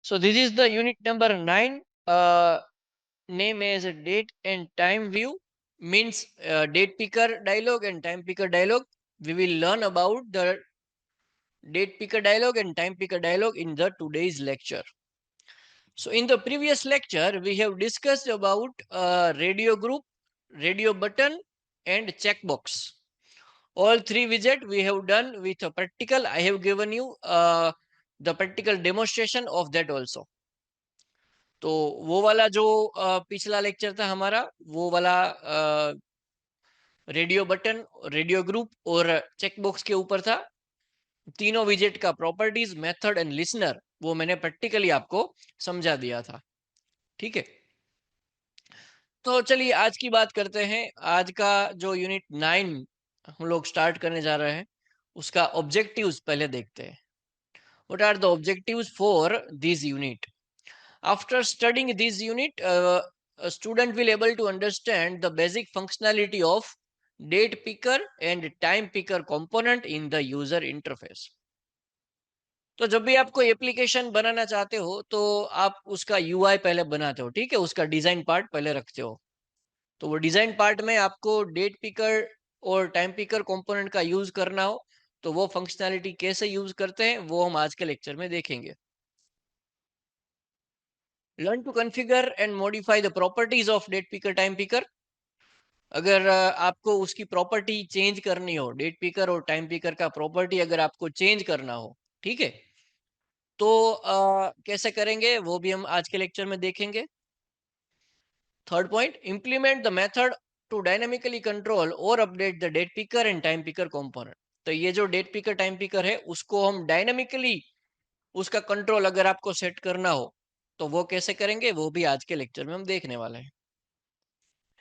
So this is the unit number 9. Name as a date and time view, means date picker dialog and time picker dialog. We will learn about the date picker dialog and time picker dialog in the today's lecture. So in the previous lecture, we have discussed about radio group, radio button and checkbox. All three widget we have done with a practical. I have given you the practical demonstration of that also. तो वो वाला जो पिछला lecture था हमारा, वो वाला radio button, radio group और चेकबॉक्स के ऊपर था। तीनों विजेट का प्रॉपर्टीज, मेथड एंड लिसनर वो मैंने प्रैक्टिकली आपको समझा दिया था। ठीक है, तो चलिए आज की बात करते हैं। आज का जो यूनिट 9 हम लोग स्टार्ट करने जा रहे हैं, उसका ऑब्जेक्टिव्स पहले देखते हैं। What are the objectives for this unit? After studying this unit, a student will able to understand the basic functionality of date picker and time picker component in the user interface. तो जब भी आप कोई application बनाना चाहते हो तो आप उसका यूआई पहले बनाते हो, ठीक है, उसका डिजाइन पार्ट पहले रखते हो। तो वो डिजाइन पार्ट में आपको डेट पिकर और टाइम पिकर कंपोनेंट का यूज करना हो, तो वो फंक्शनैलिटी कैसे यूज करते हैं वो हम आज के लेक्चर में देखेंगे। Learn to configure and modify the properties of date picker time picker. अगर आपको उसकी प्रॉपर्टी चेंज करनी हो, डेट पिकर और टाइम पिकर का प्रॉपर्टी अगर आपको चेंज करना हो, ठीक है, तो कैसे करेंगे वो भी हम आज के लेक्चर में देखेंगे। Third point, implement the method to dynamically control और update the date picker and time picker component. तो ये जो डेट पिकर टाइम पिकर है उसको हम डायनेमिकली उसका कंट्रोल अगर आपको सेट करना हो तो वो कैसे करेंगे वो भी आज के लेक्चर में हम देखने वाले हैं।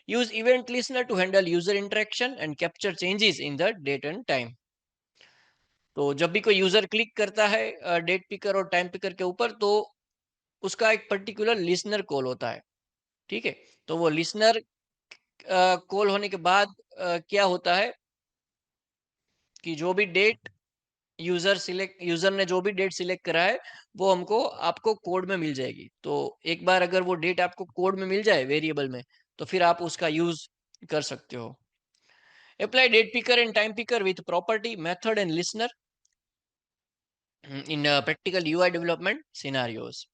Use event listener to handle user interaction and capture changes in the date and time. तो जब भी कोई यूजर क्लिक करता है डेट पिकर और टाइम पिकर के ऊपर, तो उसका एक पर्टिकुलर लिसनर कॉल होता है, ठीक है। तो वो लिसनर कॉल होने के बाद क्या होता है कि जो भी डेट यूजर ने जो भी डेट सिलेक्ट करा है वो हमको आपको कोड में मिल जाएगी। तो एक बार अगर वो डेट आपको कोड में मिल जाए वेरिएबल में, तो फिर आप उसका यूज कर सकते हो। Apply date picker and time picker with property, method and listener in practical UI development scenarios.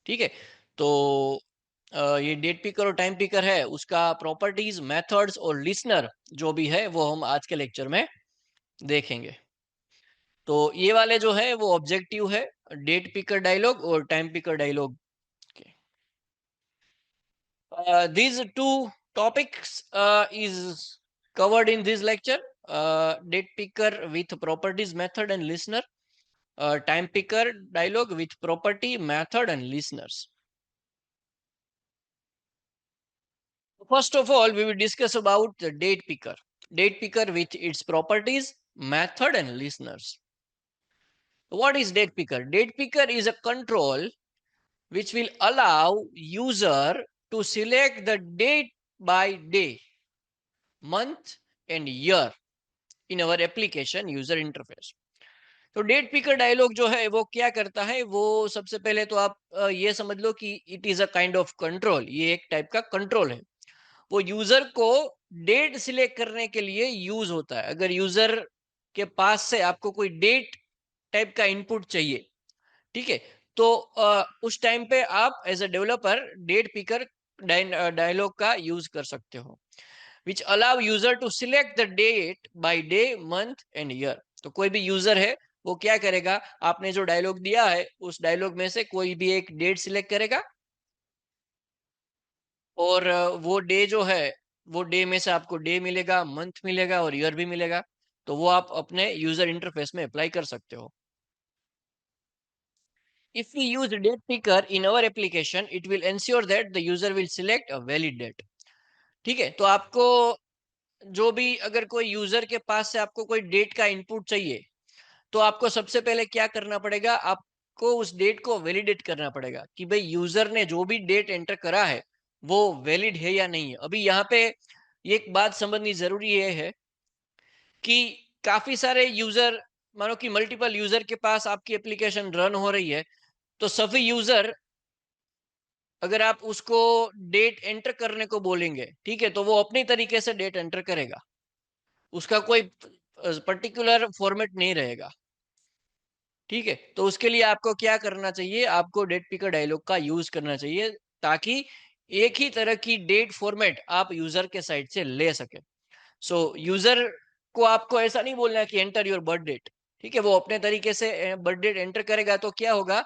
ठीक है, तो ये डेट पिकर और टाइम पिकर है, उसका प्रॉपर्टीज, मेथड्स और लिसनर जो भी है वो हम आज के लेक्चर में देखेंगे। तो ये वाले जो है वो ऑब्जेक्टिव है डेट पिकर डायलॉग और टाइम पिकर डायलॉग के। these two topics is covered in this lecture. Date picker with properties, method and listener. Time picker dialog with property, method and listeners. First of all, we will discuss about the date picker. Date picker with its properties, method and listeners. What is date picker? Date picker is a control which will allow user to select the date by day, month and year in our application user interface. तो date picker dialogue जो है वो क्या करता है, वो सबसे पहले तो आप ये समझ लो कि it is a kind of control. ये एक टाइप का कंट्रोल है, वो यूजर को डेट सिलेक्ट करने के लिए यूज होता है। अगर यूजर के पास से आपको कोई डेट टाइप का इनपुट चाहिए, ठीक है, तो उस टाइम पे आप as a developer date picker dialog का यूज कर सकते हो, which allow user to select the date by day, month and year. तो कोई भी यूजर है वो क्या करेगा, आपने जो डायलॉग दिया है उस डायलॉग में से कोई भी एक डेट सिलेक्ट करेगा, और वो डे जो है वो डे में से आपको डे मिलेगा, मंथ मिलेगा और ईयर भी मिलेगा। तो वो आप अपने यूजर इंटरफेस में अप्लाई कर सकते हो। If we use date picker in our application, it will ensure that the user will select a valid date. ठीक है, तो आपको जो भी अगर कोई यूजर के पास से आपको कोई डेट का इनपुट चाहिए, तो आपको सबसे पहले क्या करना पड़ेगा, आपको उस डेट को वैलिडेट करना पड़ेगा कि भाई यूजर ने जो भी डेट एंटर करा है वो वैलिड है या नहीं है। अभी यहाँ पे एक बात समझनी जरूरी है कि काफी सारे यूजर, मानो कि मल्टीपल यूजर के पास आपकी एप्लीकेशन रन हो रही है, तो सभी यूजर अगर आप उसको डेट एंटर करने को बोलेंगे, ठीक है, तो वो अपनी तरीके से डेट एंटर करेगा, उसका कोई पर्टिकुलर फॉर्मेट नहीं रहेगा। ठीक है, तो उसके लिए आपको क्या करना चाहिए, आपको डेट पिकर डायलॉग का यूज करना चाहिए, ताकि एक ही तरह की डेट फॉर्मेट आप यूजर के साइड से ले सके। सो यूजर को आपको ऐसा नहीं बोलना है कि एंटर योर बर्थ डेट, ठीक है, वो अपने तरीके से बर्थ डेट एंटर करेगा, तो क्या होगा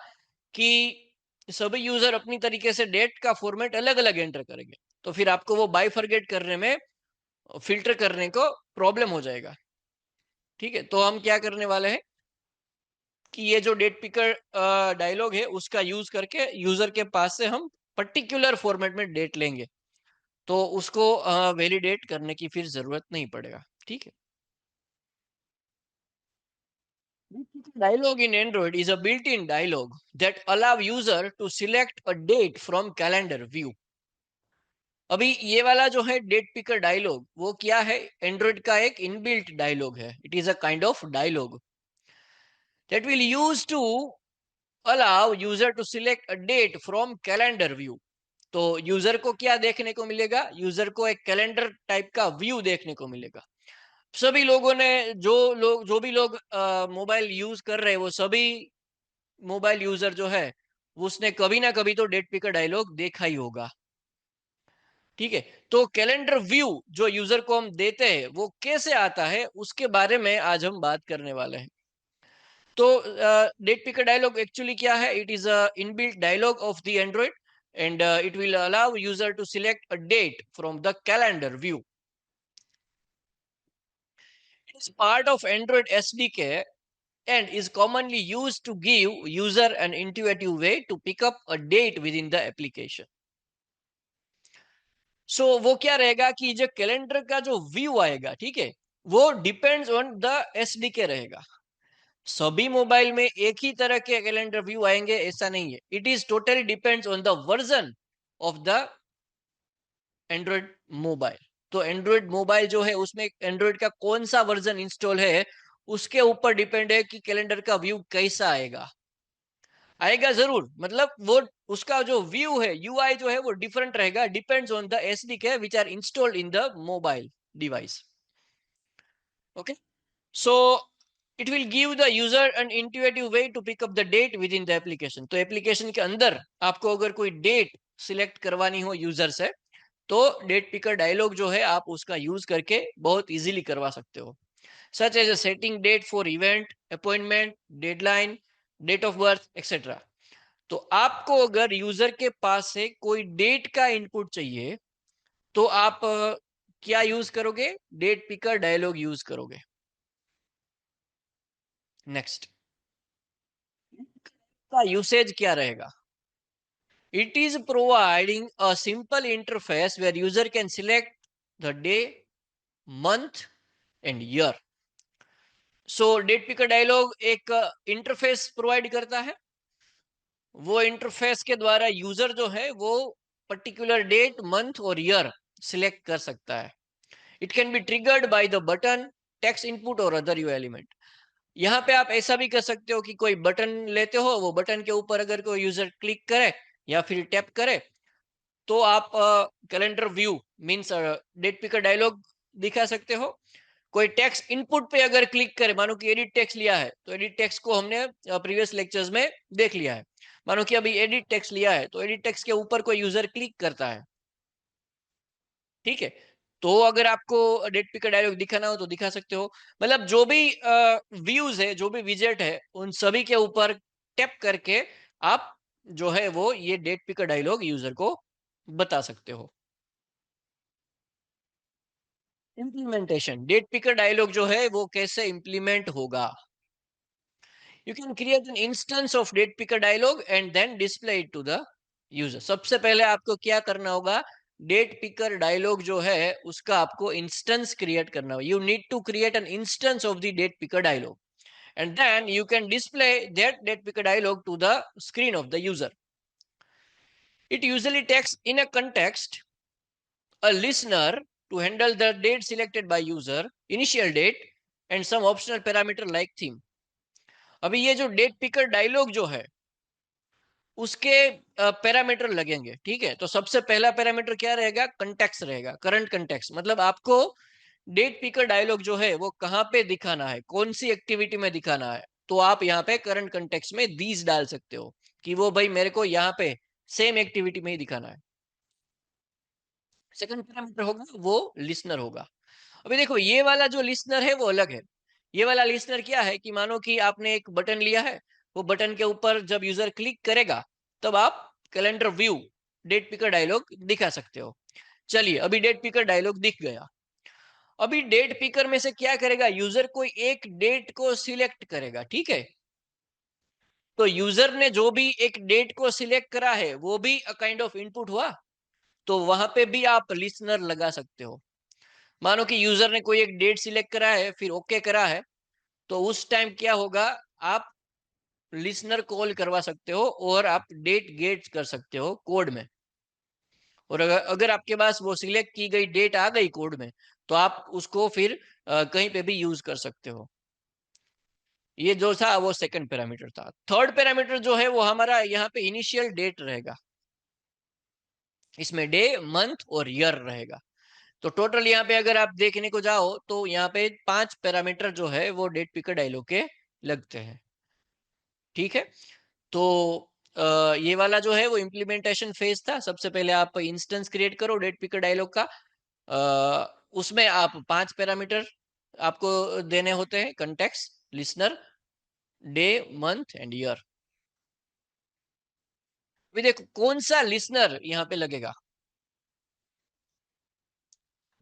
कि सभी यूजर अपनी तरीके से डेट का फॉर्मेट अलग अलग एंटर करेंगे, तो फिर आपको वो बाइफरगेट करने में, फिल्टर करने को प्रॉब्लम हो जाएगा। ठीक है, तो हम क्या करने वाले हैं कि ये जो डेट पिकर डायलॉग है उसका यूज करके यूजर के पास से हम पर्टिकुलर फॉर्मेट में डेट लेंगे, तो उसको वैलिडेट करने की फिर जरूरत नहीं पड़ेगा। ठीक है, dialogue in Android is a built-in dialogue that allow user to select a date from calendar view. अभी ये वाला जो है डेट पिकर डायलॉग, वो क्या है, एंड्रॉइड का एक इनबिल्ट डायलॉग है। It is a kind of dialog that will use to allow user to select a date from calendar view. तो यूजर को क्या देखने को मिलेगा, यूजर को एक कैलेंडर टाइप का व्यू देखने को मिलेगा। सभी लोगों ने, जो भी लोग मोबाइल यूज कर रहे हैं, वो सभी मोबाइल यूजर जो है उसने कभी ना कभी तो डेट पिकर डायलॉग देखा ही होगा। ठीक है, तो कैलेंडर व्यू जो यूजर को हम देते हैं वो कैसे आता है, उसके बारे में आज हम बात करने वाले हैं। तो डेट पिकर डायलॉग एक्चुअली क्या है, it is a inbuilt dialog of the Android and it will allow user to select a date from the calendar view. It is part of Android SDK and is commonly used to give user an intuitive way to pick up a date within the application. वो क्या रहेगा कि जो calendar का जो view आएगा, ठीक है, वो डिपेंड्स ऑन द SDK रहेगा। सभी मोबाइल में एक ही तरह के कैलेंडर व्यू आएंगे ऐसा नहीं है, it is totally depends on the version of the Android mobile. तो एंड्रॉइड मोबाइल जो है उसमें एंड्रॉइड का कौन सा वर्जन इंस्टॉल है, उसके ऊपर डिपेंड है कि कैलेंडर का व्यू कैसा आएगा। आएगा जरूर, मतलब वो उसका जो व्यू है, UI जो है वो डिफरेंट रहेगा, depends on the SDK which are installed in the mobile device. Okay, so it will give the user an intuitive way to pick up the date within the application. तो application के अंदर आपको अगर कोई date select करवानी हो user से, तो डेट पिकर डायलॉग जो है आप उसका यूज करके बहुत इजीली करवा सकते हो, such as a setting date for event, appointment, deadline, date of birth etcetera. तो आपको अगर यूजर के पास से कोई डेट का इनपुट चाहिए, तो आप क्या यूज करोगे, डेट पिकर डायलॉग यूज करोगे। नेक्स्ट, का यूसेज क्या रहेगा, it is providing a simple interface where user can select the day, month and year. Date picker dialog एक इंटरफेस प्रोवाइड करता है, वो इंटरफेस के द्वारा यूजर जो है वो पर्टिकुलर डेट, मंथ और ईयर सिलेक्ट कर सकता है। It can be triggered by the button, text input और अदर यू एलिमेंट। यहाँ पे आप ऐसा भी कर सकते हो कि कोई बटन लेते हो, वो बटन के ऊपर अगर कोई यूजर क्लिक करे या फिर टैप करे, तो आप calendar view means date picker dialog दिखा सकते हो। कोई टेक्स्ट इनपुट पे अगर क्लिक करे, मानो कि एडिट टेक्स्ट लिया है, तो एडिट टेक्स्ट को हमने प्रीवियस लेक्चर्स में देख लिया है। मानो कि अभी एडिट टेक्स्ट लिया है, तो एडिट टेक्स्ट के ऊपर कोई यूजर क्लिक करता है, ठीक है, तो अगर आपको डेट पिकर डायलॉग दिखाना हो तो दिखा सकते हो। मतलब जो भी व्यूज है, जो भी विजेट है, उन सभी के ऊपर टैप करके आप जो है वो ये डेट पिकर डायलॉग यूजर को बता सकते हो। इम्प्लीमेंटेशन, डेट पिकर डायलॉग जो है वो कैसे इम्प्लीमेंट होगा। You can create an instance of date picker dialog and then display it to the user. सबसे पहले आपको क्या करना होगा, डेट पिकर डायलॉग जो है उसका आपको इंस्टेंस क्रिएट करना होगा। You need to create an instance of the date picker dialog and then you can display that date picker dialog to the screen of the user. It usually takes in a context a listener to handle the date selected by user, initial date and some optional parameter like theme. अभी ये जो date picker dialogue जो है उसके parameter लगेंगे, ठीक है। तो सबसे पहला पैरामीटर क्या रहेगा, कंटेक्स्ट रहेगा, करंट कंटेक्स्ट। मतलब आपको डेट पिकर डायलॉग जो है वो कहाँ पे दिखाना है, कौन सी एक्टिविटी में दिखाना है, तो आप यहाँ पे करंट कंटेक्स्ट में दीज डाल सकते हो कि वो भाई मेरे को यहाँ पे सेम एक्टिविटी में ही दिखाना है। सेकंड पैरामीटर होगा वो लिसनर होगा। अभी देखो ये वाला जो लिसनर है वो अलग है। ये वाला लिसनर क्या है कि मानो कि आपने एक बटन लिया है, वो बटन के ऊपर जब यूजर क्लिक करेगा तब आप calendar view date picker dialog दिखा सकते हो। चलिए अभी डेट पिकर डायलॉग दिख गया। अभी डेट पिकर में से क्या करेगा, यूजर कोई एक डेट को सिलेक्ट करेगा, ठीक है। तो यूजर ने जो भी एक डेट को सिलेक्ट करा है वो भी अ काइंड ऑफ इनपुट हुआ, तो वहां पे भी आप लिसनर लगा सकते हो। मानो कि यूजर ने कोई एक डेट सिलेक्ट करा है फिर ओके करा है, तो उस टाइम क्या होगा, आप लिसनर कॉल करवा सकते हो और आप डेट गेट कर सकते हो कोड में। और अगर आपके पास वो सिलेक्ट की गई डेट आ गई कोड में, तो आप उसको फिर कहीं पे भी यूज कर सकते हो। ये जो था वो सेकंड पैरामीटर था। थर्ड पैरामीटर जो है वो हमारा यहाँ पे इनिशियल डेट रहेगा। इसमें डे, मंथ और ईयर रहेगा। तो टोटल यहाँ पे अगर आप देखने को जाओ तो यहाँ पे 5 पैरामीटर जो है वो डेट पिकर डायलॉग के लगते हैं, ठीक है। तो ये वाला जो है वो इम्प्लीमेंटेशन फेज था। सबसे पहले आप इंस्टेंस क्रिएट करो डेट पिकर डायलॉग का। उसमें आप 5 पैरामीटर आपको देने होते हैं, context, listener, day, month and year. अभी देखो कौन सा लिसनर यहाँ पे लगेगा।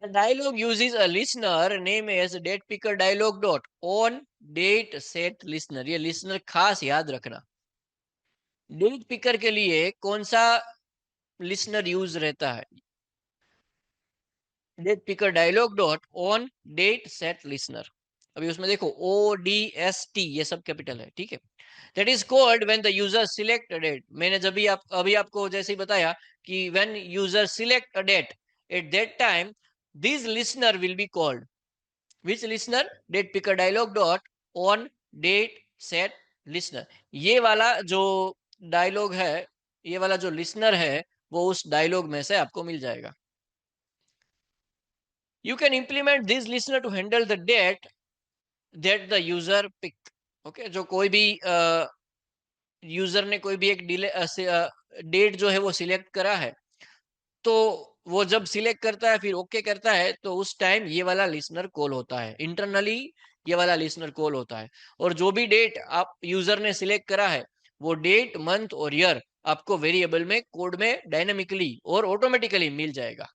The dialog uses a listener name as date picker dialog dot on date set listener। ये लिसनर खास याद रखना। डेट पिकर के लिए कौन सा लिसनर यूज रहता है, date picker dialog dot on date set listener. अभी उसमें देखो ODST ये सब कैपिटल है, ठीक है। That is called when the user select a date. मैंने जब भी आप अभी आपको जैसे ही बताया कि when user select a date at that time this listener will be called. Which listener, date picker dialog dot on date set listener. ये वाला जो डायलॉग है, ये वाला जो लिसनर है वो उस डायलॉग में से आपको मिल जाएगा। You can implement this listener to handle the date that the user picked। Okay, जो कोई भी यूजर ने कोई भी एक डेट जो है वो सिलेक्ट करा है, तो वो जब सिलेक्ट करता है फिर ओके करता है, तो उस टाइम ये वाला लिसनर कॉल होता है इंटरनली। ये वाला लिसनर कॉल होता है। और जो भी डेट आप यूजर ने सिलेक्ट करा है वो डेट, मंथ और ईयर आपको वेरिएबल में कोड में डायनामिकली और ऑटोमेटिकली मिल जाएगा,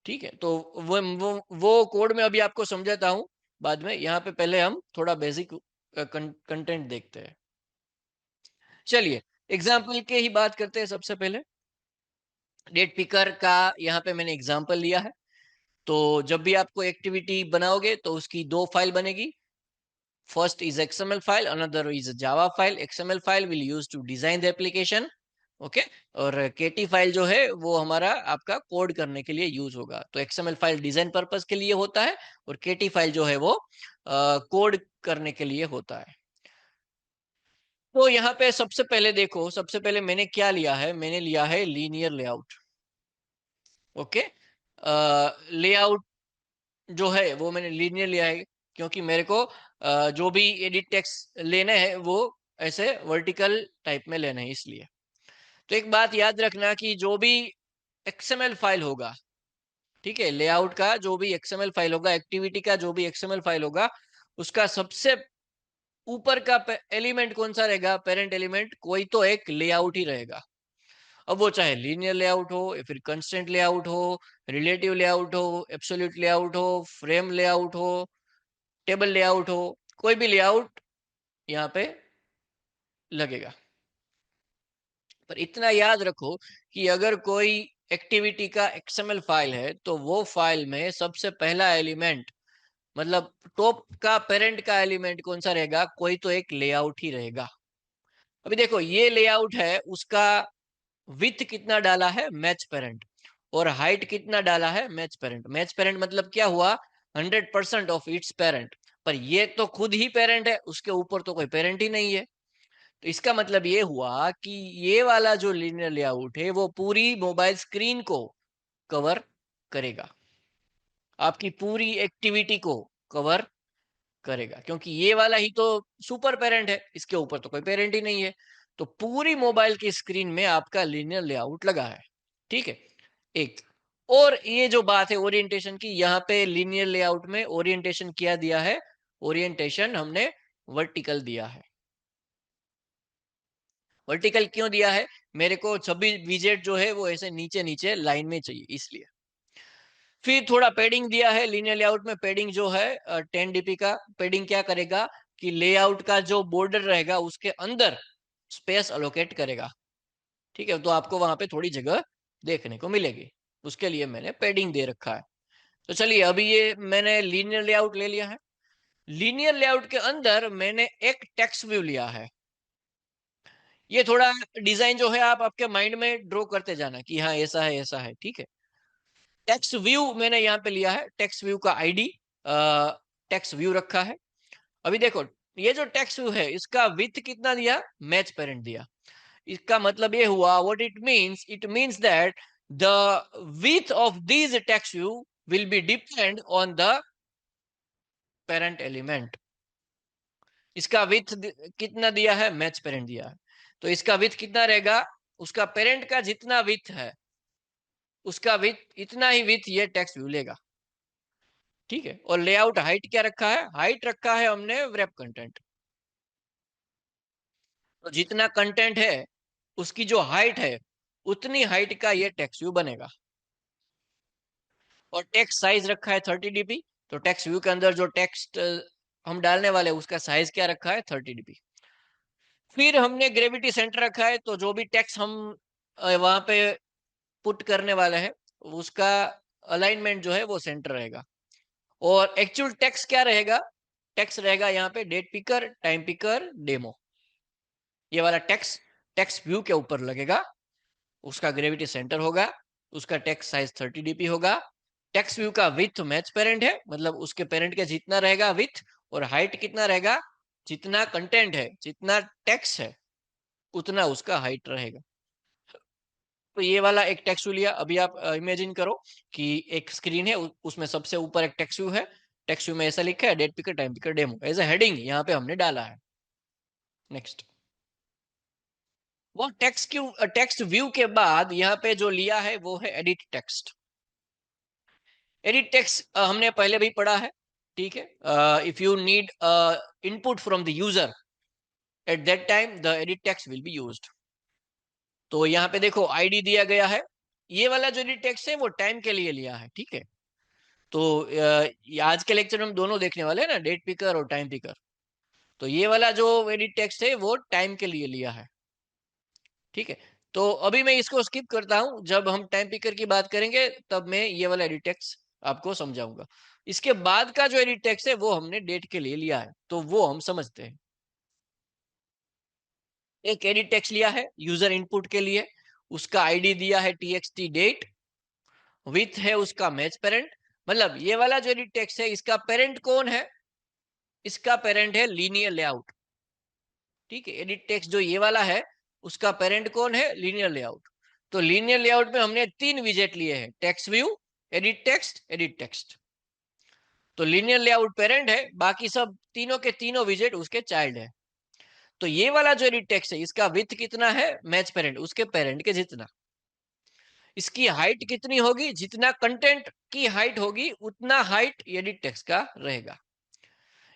ठीक है। तो वो कोड में अभी आपको समझाता हूँ बाद में। यहाँ पे पहले हम थोड़ा बेसिक कंटेंट देखते हैं। चलिए एग्जाम्पल के ही बात करते हैं। सबसे पहले डेट पिकर का यहाँ पे मैंने एग्जाम्पल लिया है। तो जब भी आपको एक्टिविटी बनाओगे तो उसकी दो फाइल बनेगी। First is XML file, another is Java file. XML file will use to design the application, okay. और KT फाइल जो है वो हमारा आपका कोड करने के लिए यूज होगा। तो XML फाइल डिजाइन पर्पस के लिए होता है और KT फाइल जो है वो कोड करने के लिए होता है। तो यहाँ पे सबसे पहले देखो, सबसे पहले मैंने क्या लिया है, मैंने लिया है लीनियर लेआउट, ओके। लेआउट जो है वो मैंने लीनियर लिया है क्योंकि मेरे को जो भी एडिट टेक्स्ट लेने हैं वो ऐसे वर्टिकल टाइप में लेने हैं, इसलिए। तो एक बात याद रखना कि जो भी XML फाइल होगा, ठीक है, लेआउट का जो भी XML फाइल होगा, एक्टिविटी का जो भी XML फाइल होगा, उसका सबसे ऊपर का एलिमेंट कौन सा रहेगा, पेरेंट एलिमेंट कोई तो एक लेआउट ही रहेगा। अब वो चाहे लीनियर लेआउट हो या फिर कंस्टेंट लेआउट हो, रिलेटिव लेआउट हो, एब्सोल्यूट लेआउट हो, फ्रेम लेआउट हो, टेबल लेआउट हो, कोई भी लेआउट यहाँ पे लगेगा। पर इतना याद रखो कि अगर कोई एक्टिविटी का XML फाइल है तो वो फाइल में सबसे पहला एलिमेंट, मतलब टॉप का पेरेंट का एलिमेंट कौन सा रहेगा, कोई तो एक लेआउट ही रहेगा। अभी देखो ये लेआउट है, उसका विथ कितना डाला है, मैच पेरेंट, और हाइट कितना डाला है, मैच पेरेंट। मैच पेरेंट मतलब क्या हुआ, 100% ऑफ इट्स पेरेंट। पर ये तो खुद ही पेरेंट है, उसके ऊपर तो कोई पेरेंट ही नहीं है। तो इसका मतलब ये हुआ कि ये वाला जो लीनियर लेआउट है वो पूरी मोबाइल स्क्रीन को कवर करेगा, आपकी पूरी एक्टिविटी को कवर करेगा, क्योंकि ये वाला ही तो सुपर पेरेंट है, इसके ऊपर तो कोई पेरेंट ही नहीं है। तो पूरी मोबाइल की स्क्रीन में आपका लीनियर लेआउट लगा है, ठीक है। एक और ये जो बात है ओरिएंटेशन की, यहाँ पे लीनियर लेआउट में ओरिएंटेशन क्या दिया है, ओरिएंटेशन हमने वर्टिकल दिया है। वर्टिकल क्यों दिया है, मेरे को सभी विजेट जो है वो ऐसे नीचे नीचे लाइन में चाहिए, इसलिए। फिर थोड़ा पेडिंग दिया है लीनियर लेआउट में। पेडिंग जो है 10 dp का पेडिंग क्या करेगा कि लेआउट का जो बॉर्डर रहेगा उसके अंदर स्पेस अलोकेट करेगा, ठीक है। तो आपको वहां पे थोड़ी जगह देखने को मिलेगी, उसके लिए मैंने पेडिंग दे रखा है। तो चलिए, अभी ये मैंने लीनियर लेआउट ले लिया है। लीनियर लेआउट के अंदर मैंने एक टेक्स्ट व्यू लिया है। ये थोड़ा डिजाइन जो है आप आपके माइंड में ड्रॉ करते जाना कि हाँ ऐसा है ऐसा है, ठीक है। टेक्स्ट व्यू मैंने यहाँ पे लिया है, टेक्स्ट व्यू का आईडी टेक्स्ट व्यू रखा है। अभी देखो, ये जो टेक्स्ट व्यू है इसका विड्थ कितना दिया, मैच पेरेंट दिया। इसका मतलब ये हुआ, what it means that the width of this text view will be depend on the parent element. इसका विड्थ कितना दिया है, मैच पेरेंट दिया है, तो इसका विड्थ कितना रहेगा, उसका पेरेंट का जितना विड्थ है उसका विड्थ इतना ही विड्थ ये टेक्स्ट व्यू लेगा, ठीक है। और लेआउट हाइट क्या रखा है, हाइट रखा है हमने व्रैप कंटेंट। तो जितना कंटेंट है उसकी जो हाइट है उतनी हाइट का ये टेक्स्ट व्यू बनेगा। और टेक्स्ट साइज रखा है 30 dp। तो टेक्स्ट व्यू के अंदर जो टेक्स्ट हम डालने वाले उसका साइज क्या रखा है, 30 dp। फिर हमने ग्रेविटी सेंटर रखा है, तो जो भी टेक्स्ट हम वहां पे पुट करने वाले हैं उसका अलाइनमेंट जो है वो सेंटर रहेगा। और एक्चुअल टेक्स्ट क्या रहेगा, टेक्स्ट रहेगा यहाँ पे date picker, time picker, demo. ये वाला टेक्स्ट टेक्स्ट व्यू के ऊपर लगेगा, उसका ग्रेविटी सेंटर होगा, उसका टेक्स्ट साइज 30 dp होगा। टेक्स्ट व्यू का विथ मैच पेरेंट है, मतलब उसके पेरेंट के जितना रहेगा विथ, और हाइट कितना रहेगा, जितना कंटेंट है जितना टेक्स्ट है उतना उसका हाइट रहेगा। तो ये वाला एक टेक्स्ट व्यू लिया। अभी आप इमेजिन करो कि एक स्क्रीन है, उसमें सबसे ऊपर एक टेक्स्ट व्यू है। टेक्स्ट व्यू में ऐसा लिखा है date picker time picker demo, as a heading यहाँ पे हमने डाला है। नेक्स्ट, वो टेक्स्ट व्यू के बाद यहाँ पे जो लिया है वो है एडिट टेक्स्ट। एडिट टेक्स्ट हमने पहले भी पढ़ा है, ठीक है। If you need input from the user eight that time the edit text will be used. तो यहाँ पे देखो आईडी दिया गया है। ये वाला जो एडिट टेक्स्ट है वो टाइम के लिए लिया है, ठीक है। तो आज के लेक्चर में हम दोनों देखने वाले हैं ना, डेट पिकर और टाइम पिकर। तो ये वाला जो एडिट टेक्स्ट है वो टाइम के लिए लिया है, ठीक है। तो अभी मैं इसको स्किप करता हूं, जब हम टाइम पिकर की बात करेंगे तब मैं ये वाला एडिट टेक्स्ट आपको समझाऊंगा। इसके बाद का जो एडिट टेक्स्ट है वो हमने डेट के लिए लिया है, तो वो हम समझते हैं। एक एडिट टेक्स्ट लिया है यूजर इनपुट के लिए, उसका आईडी दिया है txt डेट, विथ है उसका मैच पेरेंट। मतलब ये वाला जो एडिट टेक्स्ट है इसका पेरेंट कौन है, इसका पेरेंट है लीनियर लेआउट, ठीक है। एडिट टेक्स्ट जो ये वाला है उसका पेरेंट कौन है, लीनियर लेआउट। तो लीनियर लेआउट में हमने 3 विजेट लिए हैं, text view, edit text, edit text. तो लीनियर लेआउट पेरेंट है, बाकी सब तीनों के तीनों विजेट उसके चाइल्ड है। तो ये वाला जो एडिट टेक्स्ट है इसका विथ कितना है, मैच पेरेंट उसके पेरेंट के जितना। इसकी हाइट कितनी होगी, जितना कंटेंट की हाइट होगी उतना हाइट एडिट टेक्स्ट का रहेगा।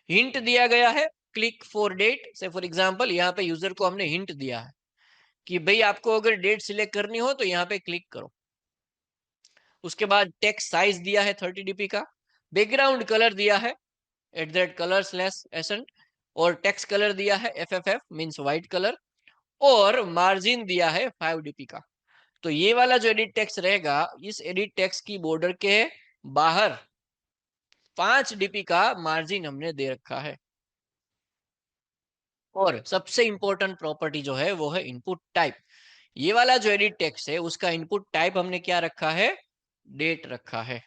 हिंट दिया गया है, क्लिक फॉर डेट से फॉर एग्जांपल यहाँ पे यूजर को हमने हिंट दिया है कि भाई आपको अगर डेट सिलेक्ट करनी हो तो यहाँ पे क्लिक करो। उसके बाद टेक्स्ट साइज दिया है 30 dp का। बैकग्राउंड कलर दिया है @color/sn, और टेक्स्ट कलर दिया है FFF मींस व्हाइट कलर, और मार्जिन दिया है 5 dp का। तो ये वाला जो एडिट टेक्स्ट रहेगा, इस एडिट टेक्स्ट की बॉर्डर के बाहर 5 dp का मार्जिन हमने दे रखा है। और सबसे इंपॉर्टेंट प्रॉपर्टी जो है वो है इनपुट टाइप। ये वाला जो एडिट टेक्स्ट है उसका इनपुट टाइप हमने क्या रखा है, डेट रखा है,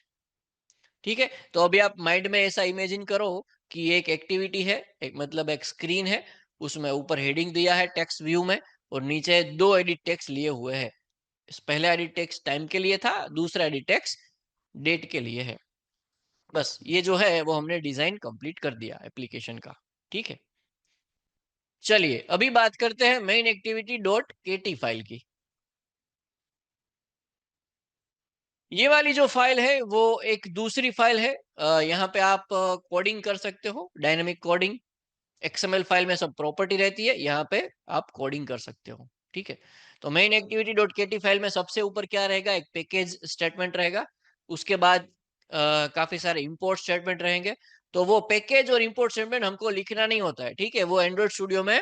ठीक है। तो अभी आप माइंड में ऐसा इमेजिन करो कि एक एक्टिविटी है, एक मतलब एक स्क्रीन है, उसमें ऊपर हेडिंग दिया है टेक्स्ट व्यू में, और नीचे दो एडिट टेक्स्ट लिए हुए हैं। पहला एडिट टेक्स्ट टाइम के लिए था, दूसरा एडिट टेक्स्ट डेट के लिए है। बस ये जो है वो हमने डिजाइन कंप्लीट कर दिया एप्लीकेशन का। ठीक है, चलिए अभी बात करते हैं मेन एक्टिविटी डॉट केटी फाइल की। ये वाली जो फाइल है वो एक दूसरी फाइल है। यहाँ पे आप कोडिंग कर सकते हो, डायनेमिक कोडिंग। एक्सएमएल फाइल में सब प्रॉपर्टी रहती है, यहाँ पे आप कोडिंग कर सकते हो। ठीक है, तो मेन एक्टिविटी डॉट केटी फाइल में सबसे ऊपर क्या रहेगा, एक पैकेज स्टेटमेंट रहेगा। उसके बाद काफी सारे इंपोर्ट स्टेटमेंट रहेंगे। तो वो पैकेज और इंपोर्ट स्टेटमेंट हमको लिखना नहीं होता है। ठीक है, वो एंड्रॉइड स्टूडियो में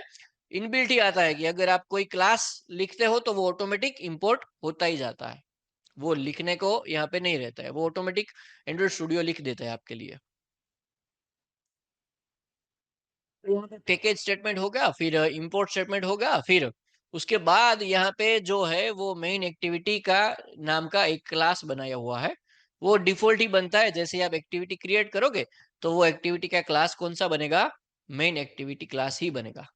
इनबिल्ट ही आता है कि अगर आप कोई क्लास लिखते हो तो वो ऑटोमेटिक इंपोर्ट होता ही जाता है। वो लिखने को यहाँ पे नहीं रहता है, वो ऑटोमेटिक एंड्रॉइड स्टूडियो लिख देता है आपके लिए। तो यहाँ पे पैकेज स्टेटमेंट होगा, फिर इंपोर्ट स्टेटमेंट होगा, फिर उसके बाद यहाँ पे जो है वो मेन एक्टिविटी का नाम का एक क्लास बनाया हुआ है। वो डिफॉल्ट ही बनता है, जैसे आप एक्टिविटी क्रिएट करोगे तो वो एक्टिविटी का क्लास कौन सा बनेगा, मेन एक्टिविटी क्लास ही बनेगा।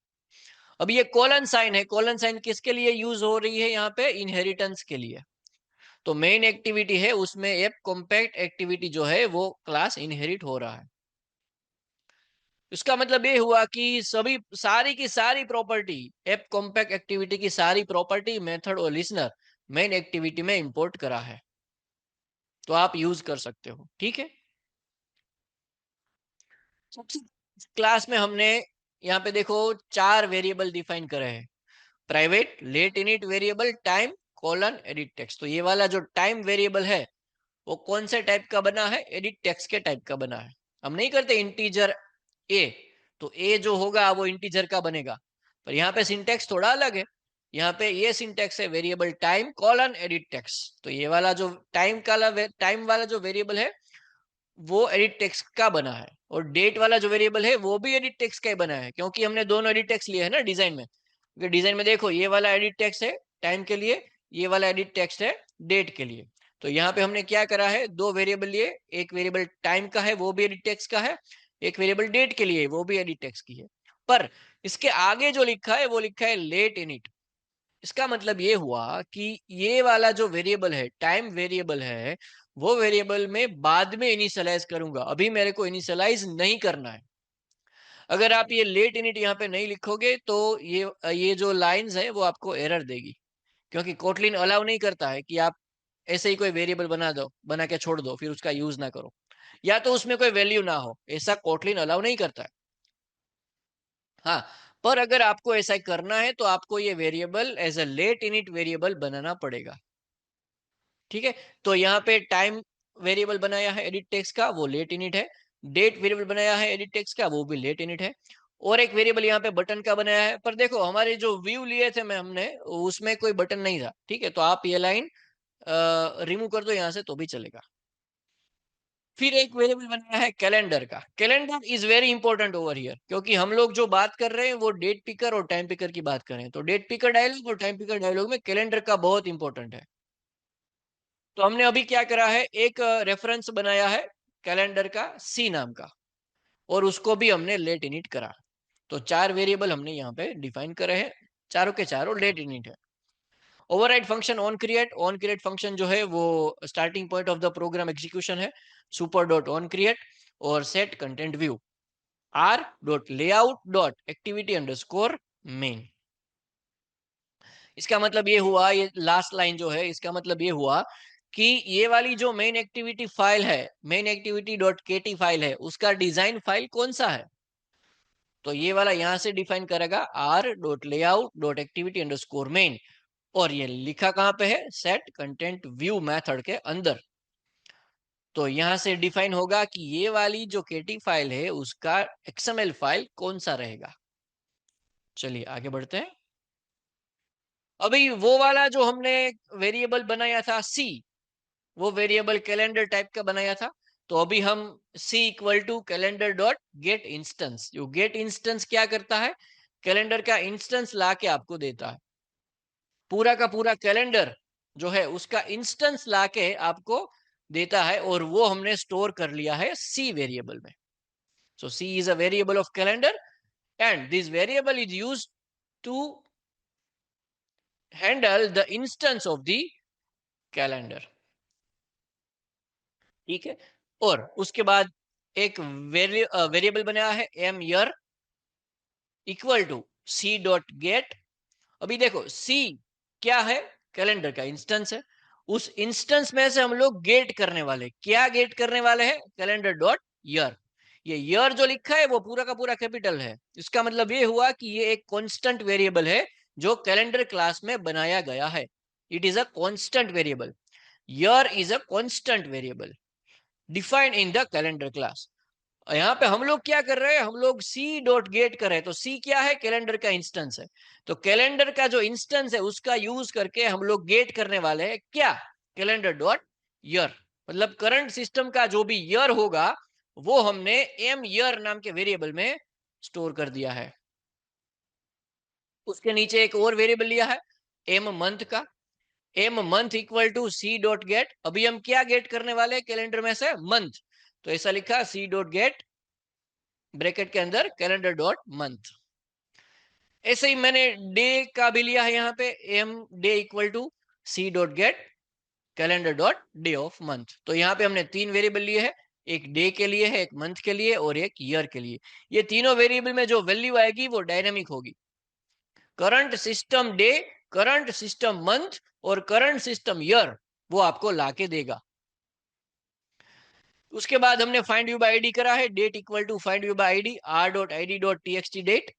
अब ये कोलन साइन है, कोलन साइन किसके लिए यूज हो रही है, यहाँ पे इनहेरिटेंस के लिए। तो मेन एक्टिविटी है, उसमें एप कॉम्पैक्ट एक्टिविटी जो है वो क्लास इनहेरिट हो रहा है। इसका मतलब ये हुआ कि सभी सारी की सारी प्रॉपर्टी, एप कॉम्पैक्ट एक्टिविटी की सारी प्रॉपर्टी, मेथड और लिसनर मेन एक्टिविटी में इंपोर्ट करा है, तो आप यूज कर सकते हो। ठीक है, सबसे क्लास में हमने यहाँ पे देखो 4 वेरिएबल डिफाइन करे हैं। Private late init variable, time, colon, edit text. तो ये वाला जो टाइम वेरिएबल है वो कौन से टाइप का बना है, एडिट टेक्स्ट के टाइप का बना है। हम नहीं करते इंटीजर ए, तो ए जो होगा वो इंटीजर का बनेगा, पर यहाँ पे सिंटेक्स थोड़ा अलग है। यहाँ पे ये सिंटेक्स है variable time colon edit text. तो ये वाला जो टाइम वाला जो वेरिएबल है वो एडिट टेक्स्ट का बना है, और डेट वाला जो वेरिएबल है वो भी एडिट टेक्स्ट का ही बना है, क्योंकि हमने दोनों एडिट टेक्स्ट लिए है ना डिजाइन में। डिजाइन में देखो ये वाला एडिट टेक्स्ट है टाइम के लिए, ये वाला एडिट टेक्स्ट है डेट के लिए। तो यहाँ पे हमने क्या करा है, दो वेरिएबल लिए, एक वेरिएबल टाइम का है वो भी एडिट टेक्स्ट का है, एक वेरिएबल डेट के लिए वो भी एडिट टेक्स्ट की है। पर इसके आगे जो लिखा है वो लिखा है लेट इनिट। इसका मतलब ये हुआ कि ये वाला जो वेरिएबल है, टाइम वेरिएबल है, वो वेरिएबल में बाद में इनिशियलाइज करूंगा, अभी मेरे को इनिशियलाइज नहीं करना है। अगर आप ये लेट इनिट यहाँ पे नहीं लिखोगे तो ये जो लाइंस है वो आपको एरर देगी, क्योंकि कोटलिन अलाउ नहीं करता है कि आप ऐसे ही कोई वेरिएबल बना के छोड़ दो फिर उसका यूज ना करो, या तो उसमें कोई वैल्यू ना हो, ऐसा कोटलिन अलाउ नहीं करता है। हाँ, पर अगर आपको ऐसा करना है तो आपको ये variable as a late init variable बनाना पड़ेगा। ठीक है, तो यहाँ पे टाइम वेरिएबल बनाया है एडिट टेक्स्ट का, वो लेट इनिट है। डेट वेरिएबल बनाया है एडिट टेक्स्ट का, वो भी लेट इनिट है। और एक वेरिएबल यहाँ पे बटन का बनाया है, पर देखो हमारे जो व्यू लिए थे मैं हमने उसमें कोई बटन नहीं था। ठीक है, तो आप ये लाइन रिमूव कर दो यहाँ से तो भी चलेगा। फिर एक वेरिएबल बनाया है कैलेंडर का। Calendar is very important over here, क्योंकि हम लोग जो बात कर रहे हैं वो डेट पिकर और टाइम पिकर की बात कर रहे हैं। तो डेट पिकर डायलॉग और टाइम पिकर डायलॉग में कैलेंडर का बहुत इंपॉर्टेंट है। तो हमने अभी क्या करा है, एक रेफरेंस बनाया है कैलेंडर का सी नाम का, और उसको भी हमने लेट इनिट करा। तो 4 वेरिएबल हमने यहाँ पे डिफाइन करे हैं, चारों के चारों लेट इनिट है। Override function on create function जो है वो starting point of the program execution है, सुपर डॉट ऑन क्रिएट, और set content view R dot layout dot activity underscore main. इसका मतलब ये हुआ, ये लास्ट लाइन जो है इसका मतलब ये हुआ कि ये वाली जो मेन एक्टिविटी फाइल है, मेन एक्टिविटी डॉट केटी फाइल है, उसका डिजाइन फाइल कौन सा है। तो ये वाला यहां से डिफाइन करेगा R dot layout dot activity underscore main, और ये लिखा कहां पे है, सेट कंटेंट व्यू मेथड के अंदर। तो यहां से डिफाइन होगा कि ये वाली जो केटी फाइल है उसका एक्सएमएल फाइल कौन सा रहेगा। चलिए आगे बढ़ते हैं। अभी वो वाला जो हमने वेरिएबल बनाया था सी, वो वेरिएबल कैलेंडर टाइप का बनाया था। तो अभी हम C equal to calendar dot get instance, जो गेट इंस्टेंस क्या करता है, कैलेंडर का इंस्टेंस ला के आपको देता है। पूरा का पूरा कैलेंडर जो है उसका इंस्टेंस लाके आपको देता है, और वो हमने स्टोर कर लिया है सी वेरिएबल में। So C is a variable of calendar, and this variable is used to handle the instance of the calendar. ठीक है, और उसके बाद एक वेरिएबल बनाया है M year equal to C dot get. अभी देखो सी क्या है, कैलेंडर का इंस्टेंस है. उस इंस्टेंस में से हम लोग गेट करने वाले, क्या गेट करने वाले हैं, कैलेंडर डॉट ईयर. ये ईयर जो लिखा है वो पूरा का पूरा कैपिटल है. इसका मतलब ये हुआ कि ये एक कांस्टेंट वेरिएबल है जो कैलेंडर क्लास में बनाया गया है. It is a constant variable. Year is a constant variable defined in the calendar class. यहाँ पे हम लोग क्या कर रहे हैं, हम लोग सी डॉट गेट कर रहे हैं. तो सी क्या है, कैलेंडर का इंस्टेंस है. तो कैलेंडर का जो इंस्टेंस है उसका यूज करके हम लोग गेट करने वाले हैं क्या, कैलेंडर डॉट ईयर. मतलब करंट सिस्टम का जो भी ईयर होगा वो हमने एम ईयर नाम के वेरिएबल में स्टोर कर दिया है. उसके नीचे एक और वेरिएबल लिया है एम मंथ का. M month equal to C dot get. अभी हम क्या गेट करने वाले हैं कैलेंडर में से, मंथ. तो ऐसा लिखा सी डॉट गेट ब्रैकेट के अंदर कैलेंडर डॉट मंथ. ऐसे ही मैंने डे का भी लिया है यहाँ पे M day equal to C dot get calendar dot day of month. तो यहाँ पे हमने तीन वेरिएबल लिए हैं, एक डे के लिए है, एक मंथ के लिए और एक ईयर के लिए. ये तीनों वेरिएबल में जो वैल्यू आएगी वो डायनेमिक होगी. Current system day, current system month और करंट सिस्टम ईयर वो आपको लाके देगा. उसके बाद हमने फाइंड व्यू बाय आईडी करा है, date equal to find view by ID R dot I D dot T X T date.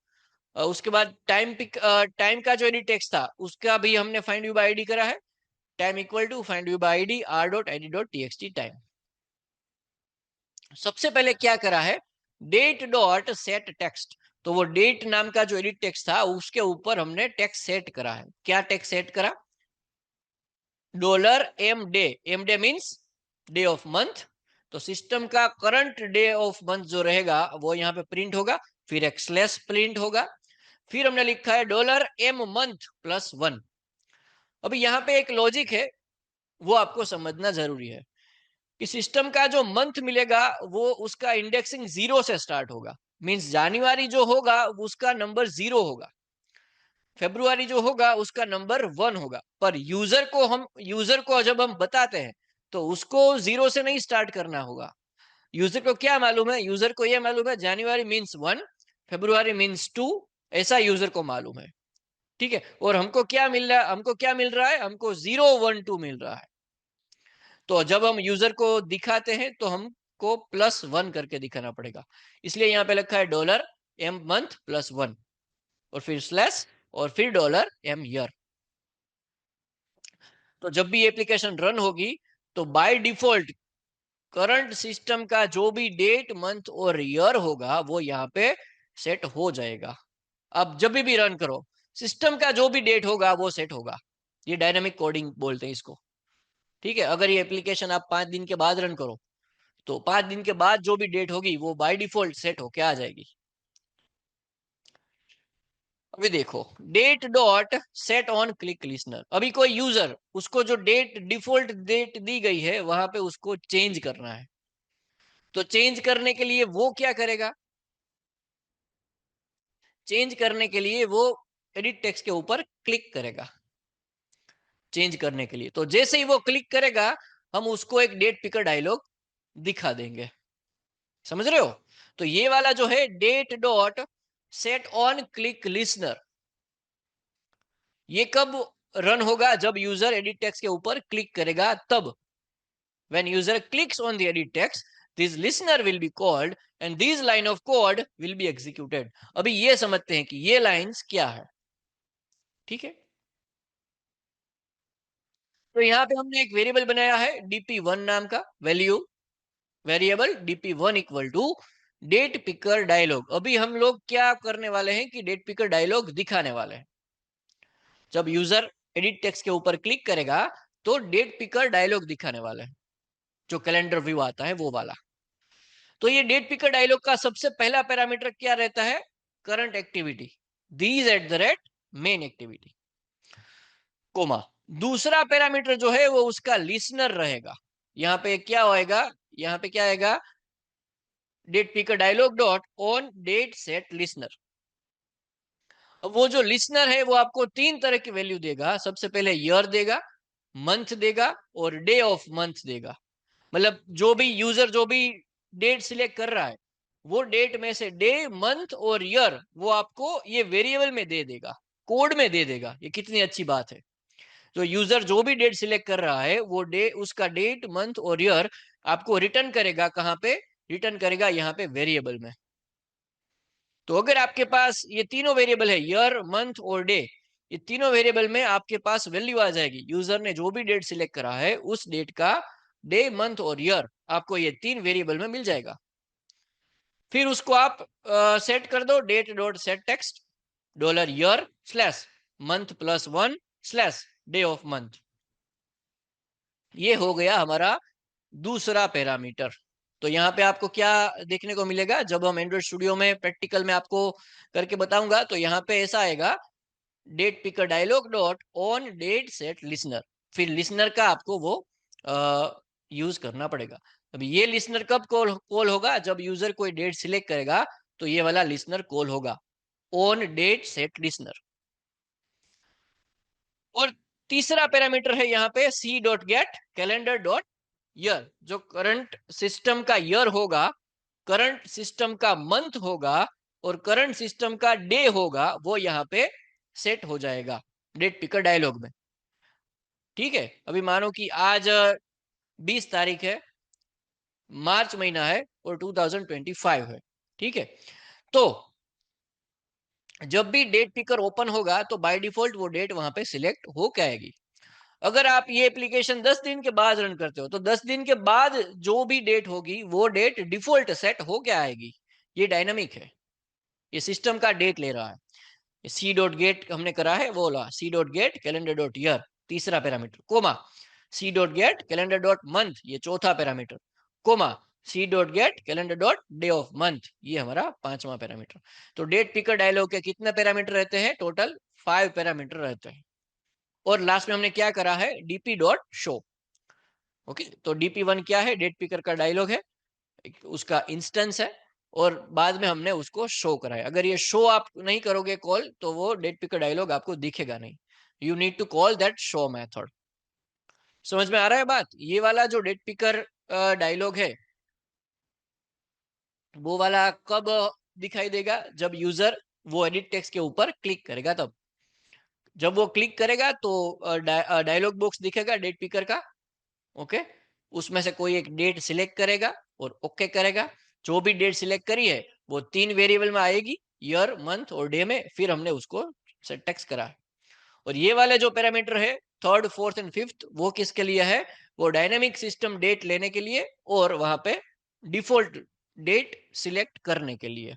उसके बाद टाइम का जो एडिट टेक्स्ट था उसका भी हमने फाइंड व्यू बाय आईडी करा है, time equal to find view by ID R dot I D dot T X T time. सबसे पहले क्या करा है, डेट डॉट सेट टेक्स्ट. तो वो डेट नाम का जो एडिट टेक्स्ट था उसके ऊपर हमने टेक्स्ट सेट करा है. क्या टेक्स्ट सेट करा, dollar M day. M day means day of month. तो सिस्टम का करंट डे ऑफ मंथ जो रहेगा वो यहाँ पे प्रिंट होगा, फिर एक स्लैश प्रिंट होगा. फिर हमने लिखा है डॉलर एम मंथ प्लस 1. अभी यहाँ पे एक लॉजिक है वो आपको समझना जरूरी है कि सिस्टम का जो मंथ मिलेगा वो उसका इंडेक्सिंग 0 से स्टार्ट होगा. मींस जनवरी जो होगा उसका नंबर 0 होगा, फेब्रुआरी जो होगा उसका नंबर 1 होगा. पर यूजर को जब हम बताते हैं तो उसको 0 से नहीं स्टार्ट करना होगा. यूजर को क्या मालूम है, यूजर को यह मालूम है जनवरी मीन्स 1, फेब्रुआरी मीन्स 2. ऐसा यूजर को मालूम है. ठीक है, और हमको क्या मिल रहा है, हमको 0 1 2 मिल रहा है. तो जब हम यूजर को दिखाते हैं तो हमको +1 करके दिखाना पड़ेगा. इसलिए यहाँ पे लिखा है डॉलर एम मंथ +1 और फिर स्लैश और फिर डॉलर एम ईयर. तो जब भी एप्लीकेशन रन होगी तो बाय डिफॉल्ट करंट सिस्टम का जो भी डेट मंथ और ईयर होगा वो यहाँ पे सेट हो जाएगा. अब जब भी रन करो सिस्टम का जो भी डेट होगा वो सेट होगा. ये डायनामिक कोडिंग बोलते हैं इसको. ठीक है, अगर ये एप्लीकेशन आप 5 दिन के बाद रन करो तो 5 दिन के बाद जो भी डेट होगी वो बाय डिफॉल्ट सेट होके आ जाएगी. अभी देखो date dot set on click listener. अभी कोई यूजर उसको जो डेट डिफॉल्ट डेट दी गई है वहां पे उसको चेंज करना है. तो चेंज करने के लिए वो क्या करेगा, चेंज करने के लिए वो एडिट टेक्स्ट के ऊपर क्लिक करेगा चेंज करने के लिए. तो जैसे ही वो क्लिक करेगा हम उसको एक डेट पिकर डायलॉग दिखा देंगे. समझ रहे हो. तो ये वाला जो है date dot set on click listener, ये कब रन होगा, जब यूजर एडिट टेक्स्ट के ऊपर क्लिक करेगा तब. when user clicks on the edit text this listener will be called and this line of code will be executed. अभी ये समझते हैं कि ये लाइंस क्या है. ठीक है, तो यहाँ पे हमने एक वेरिएबल बनाया है dp1 नाम का value variable dp1 equal to date picker dialog. अभी हम लोग क्या करने वाले हैं कि डेट पिकर डायलॉग दिखाने वाले हैं. जब यूजर एडिट टेक्स्ट के ऊपर क्लिक करेगा तो डेट पिकर डायलॉग दिखाने वाले हैं, जो कैलेंडर व्यू आता है वो वाला. तो ये डेट पिकर डायलॉग का सबसे पहला पैरामीटर क्या रहता है, current activity these at the rate main activity comma. दूसरा पैरामीटर जो है वो उसका लिसनर रहेगा. यहाँ पे क्या होएगा, यहाँ पे क्या आएगा, date picker dialog dot on date set listener. अब वो जो लिसनर है वो आपको 3 तरह की वैल्यू देगा। सबसे पहले ईयर देगा, मंथ देगा और डे ऑफ मंथ देगा। मतलब जो भी यूजर जो भी डेट सिलेक्ट कर रहा है, वो डेट में से डे, मंथ और ईयर वो आपको ये वेरिएबल में दे देगा, कोड में दे देगा। ये कितनी अच्छी बात है। तो यूजर जो भी डेट सिलेक्ट कर रहा है वो डे, उसका डेट, मंथ और ईयर आपको रिटर्न करेगा। कहाँ पे रिटर्न करेगा? यहाँ पे वेरिएबल में। तो अगर आपके पास ये तीनों वेरिएबल है, ईयर, मंथ और डे, ये तीनों वेरिएबल में आपके पास वैल्यू आ जाएगी। यूजर ने जो भी डेट सिलेक्ट करा है उस डेट का डे, मंथ और ईयर आपको ये 3 वेरिएबल में मिल जाएगा। फिर उसको आप सेट कर दो, date dot set text $year slash month plus 1 slash day of month. ये हो गया हमारा दूसरा पैरामीटर। तो यहाँ पे आपको क्या देखने को मिलेगा? जब हम एंड्रॉइड स्टूडियो में प्रैक्टिकल में आपको करके बताऊंगा तो यहाँ पे ऐसा आएगा, date picker dialog dot on date set listener. फिर लिसनर का आपको वो यूज करना पड़ेगा। अभी ये लिसनर कब कॉल होगा? जब यूजर कोई डेट सिलेक्ट करेगा तो ये वाला लिसनर कॉल होगा, ऑन डेट सेट लिसनर। और तीसरा पैरामीटर है यहाँ पे C dot get calendar dot year. जो करंट सिस्टम का ईयर होगा, करंट सिस्टम का मंथ होगा और करंट सिस्टम का डे होगा, वो यहाँ पे सेट हो जाएगा डेट पिकर डायलॉग में। ठीक है। अभी मानो कि आज 20 तारीख है, मार्च महीना है और 2025 है। ठीक है। तो जब भी डेट पिकर ओपन होगा तो बाय डिफॉल्ट वो डेट वहां पे सिलेक्ट हो के आएगी। अगर आप ये एप्लीकेशन 10 दिन के बाद रन करते हो तो 10 दिन के बाद जो भी डेट होगी वो डेट डिफॉल्ट सेट हो के आएगी। ये डायनामिक है, ये सिस्टम का डेट ले रहा है। सी डॉट गेट हमने करा है, वो ला C dot get calendar dot year, तीसरा parameter, comma C dot get calendar dot month, ये चौथा parameter, comma C dot get calendar dot day of month, ये हमारा पांचवा पैरामीटर। तो डेट पिकर डायलॉग के कितने पैरामीटर रहते हैं? टोटल 5 पैरामीटर रहते हैं। और लास्ट में हमने क्या करा है? DP dot show. ओके, तो डीपी1 क्या है? डेट पिकर का डायलॉग है, उसका इंस्टेंस है, और बाद में हमने उसको शो कराया। अगर ये शो आप नहीं करोगे कॉल तो वो डेट पिकर डायलॉग आपको दिखेगा नहीं। You need to call that show method. समझ में आ रहा है बात? ये वाला जो डेट पिकर डायलॉग है वो वाला कब दिखाई देगा? जब यूजर वो एडिट टेक्स्ट के ऊपर क्लिक करेगा तब। जब वो क्लिक करेगा तो डायलॉग बॉक्स दिखेगा डेट पिकर का। ओके, उसमें से कोई एक डेट सिलेक्ट करेगा और ओके करेगा। जो भी डेट सिलेक्ट करी है वो 3 वेरिएबल में आएगी, ईयर, मंथ और डे में। फिर हमने उसको सेट टेक्स्ट करा है। और ये वाले जो पैरामीटर है थर्ड, फोर्थ एंड फिफ्थ, वो किसके लिए है? वो डायनेमिक सिस्टम डेट लेने के लिए और वहां पे डिफॉल्ट डेट सिलेक्ट करने के लिए।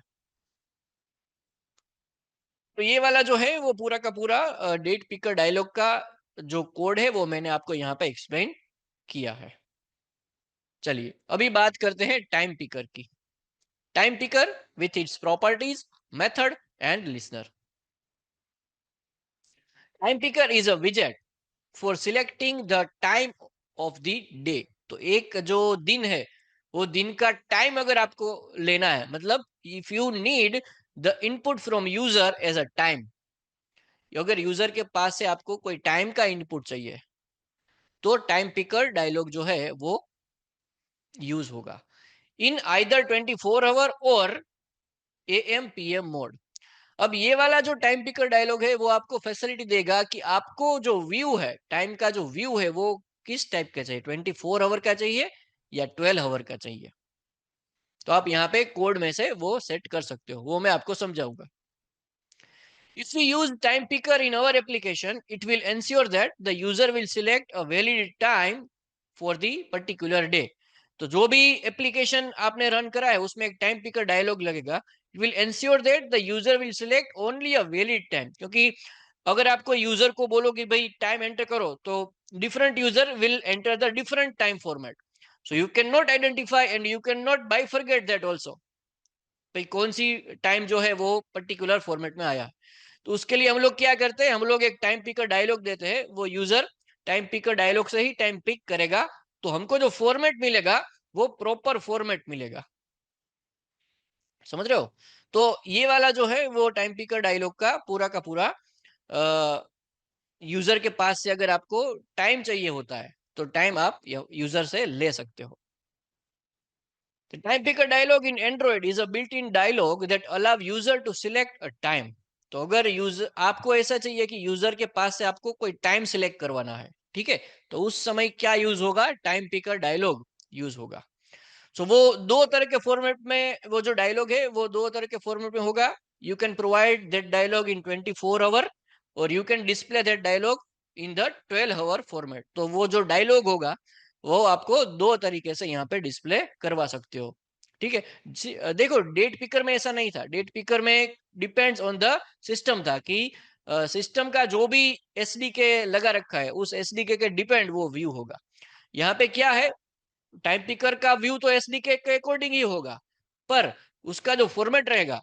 तो ये वाला जो है वो पूरा का पूरा डेट पिकर डायलॉग का जो कोड है वो मैंने आपको यहाँ पे एक्सप्लेन किया है। चलिए अभी बात करते हैं टाइम पिकर की। Time picker with its properties, method and listener. Time picker is a widget for selecting the time of the day. तो एक जो दिन है वो दिन का टाइम अगर आपको लेना है, मतलब if you need the input from user as a time, अगर यूजर के पास से आपको कोई टाइम का इनपुट चाहिए तो टाइम पिकर डायलॉग जो है वो यूज होगा इन आइदर 24 आवर और AM PM मोड। अब ये वाला जो टाइम पिकर डायलॉग है वो आपको फैसिलिटी देगा कि आपको जो व्यू है, टाइम का जो व्यू है वो किस टाइप का चाहिए, 24 आवर का चाहिए या 12 आवर का चाहिए। तो आप यहाँ पे कोड में से वो सेट कर सकते हो, वो मैं आपको समझाऊंगा। If we use time picker in our application, it will ensure that the user will select a valid time for the particular day. तो जो भी एप्लीकेशन आपने रन करा है उसमें एक टाइम पिकर डायलॉग लगेगा। It will ensure that the user will select only a valid time. क्योंकि अगर आपको यूजर को बोलो कि भाई टाइम एंटर करो तो different user will enter the different time format. So you can not identify and you can not bifurcate that also, भाई कौन सी टाइम जो है वो पर्टिकुलर फॉर्मेट में आया। तो उसके लिए हम लोग क्या करते हैं? हम लोग एक टाइम पिकर डायलॉग देते हैं, वो यूजर टाइम पिकर डायलॉग से ही टाइम पिक करेगा। तो हमको जो फॉर्मेट मिलेगा वो प्रॉपर फॉर्मेट मिलेगा। समझ रहे हो? तो ये वाला जो है वो टाइम पिकर डायलॉग का पूरा यूजर के पास से अगर आपको टाइम चाहिए होता है तो टाइम आप यूजर से ले सकते हो। The time picker dialog in Android is a built-in dialog that allow user to select a time. तो अगर यूजर आपको ऐसा चाहिए कि यूजर के पास से आपको कोई टाइम सिलेक्ट करवाना है, ठीक है, तो उस समय क्या यूज होगा, टाइम पिकर डायलॉग यूज होगा। सो वो दो तरह के फॉर्मेट में, वो जो डायलॉग है वो दो तरह के फॉर्मेट में होगा। You can provide that dialog in 24 hour और you can display that dialog in the 12 hour format. तो वो जो डायलॉग होगा वो आपको दो तरीके से यहाँ पे डिस्प्ले करवा सकते हो, ठीक है। देखो डेट पिकर में ऐसा नहीं था। डेट पिकर में डिपेंड्स ऑन द सिस्टम था कि सिस्टम का जो भी एसडीके लगा रखा है उस एसडीके के डिपेंड वो व्यू होगा। यहाँ पे क्या है, टाइम पिकर का व्यू तो एसडीके के अकॉर्डिंग ही होगा, पर उसका जो फॉर्मेट रहेगा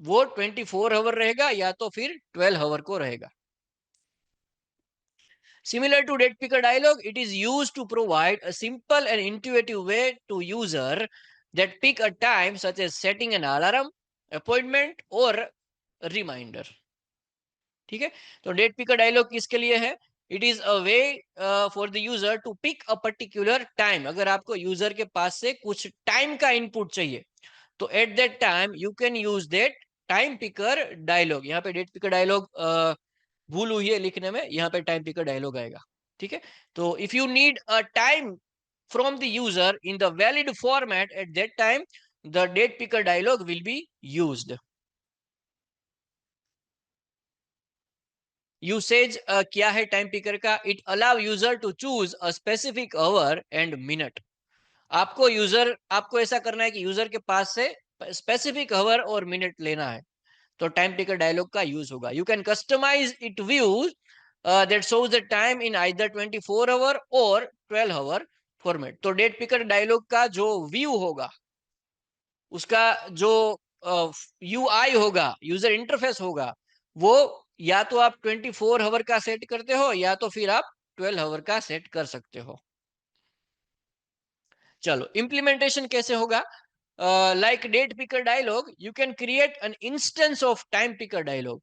वो 24 आवर रहेगा या तो फिर 12 आवर को रहेगा। Similar to date picker dialog, it is used to provide a simple and intuitive way to user that pick a time such as setting an alarm, appointment or reminder. ठीक है, तो date picker dialogue किसके लिए है? It is a way for the user to pick a particular time. अगर आपको user के पास से कुछ टाइम का इनपुट चाहिए तो at that time you can use that time picker dialog. यहाँ पे डेट पिकर डायलॉग भूल हुई है लिखने में, यहाँ पे टाइम पिकर डायलॉग आएगा, ठीक है। तो if you need a time from the user in the valid format at that time, the date picker dialog will be used. Usage क्या है टाइम पिकर का? It allow user to choose a specific hour and minute. आपको ऐसा करना है कि user के पास से स्पेसिफिक आवर और मिनट लेना है, तो टाइम पिकर डायलॉग का यूज होगा। You can customize it views that shows the time in either 24 hour और 12 आवर फॉर्मेट। तो डेट पिकर डायलॉग का जो व्यू होगा, उसका जो यूआई होगा, यूजर इंटरफेस होगा, वो या तो आप 24 आवर का सेट करते हो या तो फिर आप 12 आवर का सेट कर सकते हो। चलो इम्प्लीमेंटेशन कैसे होगा? Like date picker dialog you can create an instance of time picker dialog.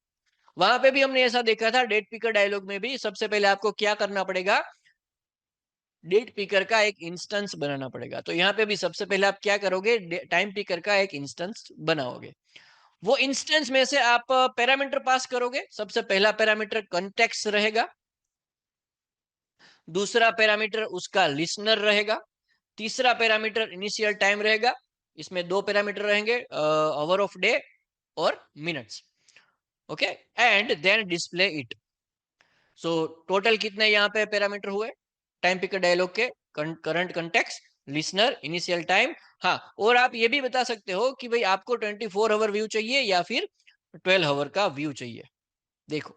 वहां पे भी हमने ऐसा देखा था, डेट पिकर डायलॉग में भी सबसे पहले आपको क्या करना पड़ेगा, डेट पिकर का एक इंस्टेंस बनाना पड़ेगा। तो यहाँ पे भी सबसे पहले आप क्या करोगे, टाइम पिकर का एक इंस्टेंस बनाओगे। वो इंस्टेंस में से आप पैरामीटर पास करोगे। सबसे पहला पैरामीटर कॉन्टेक्स्ट रहेगा, दूसरा पैरामीटर उसका लिसनर रहेगा, तीसरा पैरामीटर इनिशियल टाइम रहेगा। इसमें दो पैरामीटर रहेंगे, आवर ऑफ डे और minutes, okay, and then display it. So total कितने यहाँ पे पैरामीटर हुए टाइम पिकर डायलॉग के? Current context, listener, initial time. हाँ, और आप ये भी बता सकते हो कि भाई आपको 24 आवर व्यू चाहिए या फिर 12 आवर का व्यू चाहिए। देखो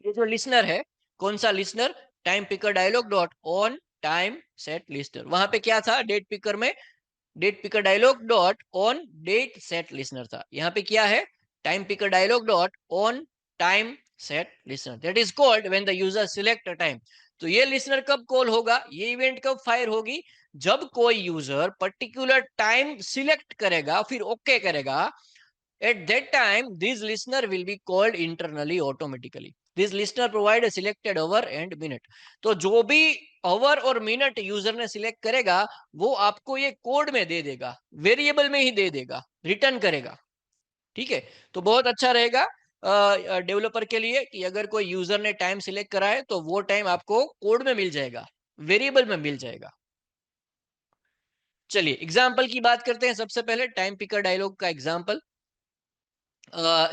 ये जो लिसनर है, कौन सा listener? Time picker dialog dot on time set listener. वहां पे क्या था डेट पिकर में? Date picker dialog dot on date set listener था। यहाँ पे क्या है? Time picker dialog dot on time set listener. That is called when the user select a time. तो ये लिसनर कब कॉल होगा, ये इवेंट कब फायर होगी? जब कोई यूजर पर्टिकुलर टाइम सिलेक्ट करेगा फिर ओके करेगा। At that time, this listener will be called internally automatically. This listener provide a selected hour and minute. तो जो भी hour और minute यूजर ने सिलेक्ट करेगा वो आपको ये कोड में दे देगा, वेरिएबल में ही दे देगा, रिटर्न करेगा, ठीक है। तो बहुत अच्छा रहेगा डेवलपर के लिए कि अगर कोई यूजर ने टाइम सिलेक्ट करा है तो वो टाइम आपको कोड में मिल जाएगा, वेरिएबल में मिल जाएगा। चलिए एग्जाम्पल की बात करते हैं। सबसे पहले टाइम पिकर डायलॉग का example.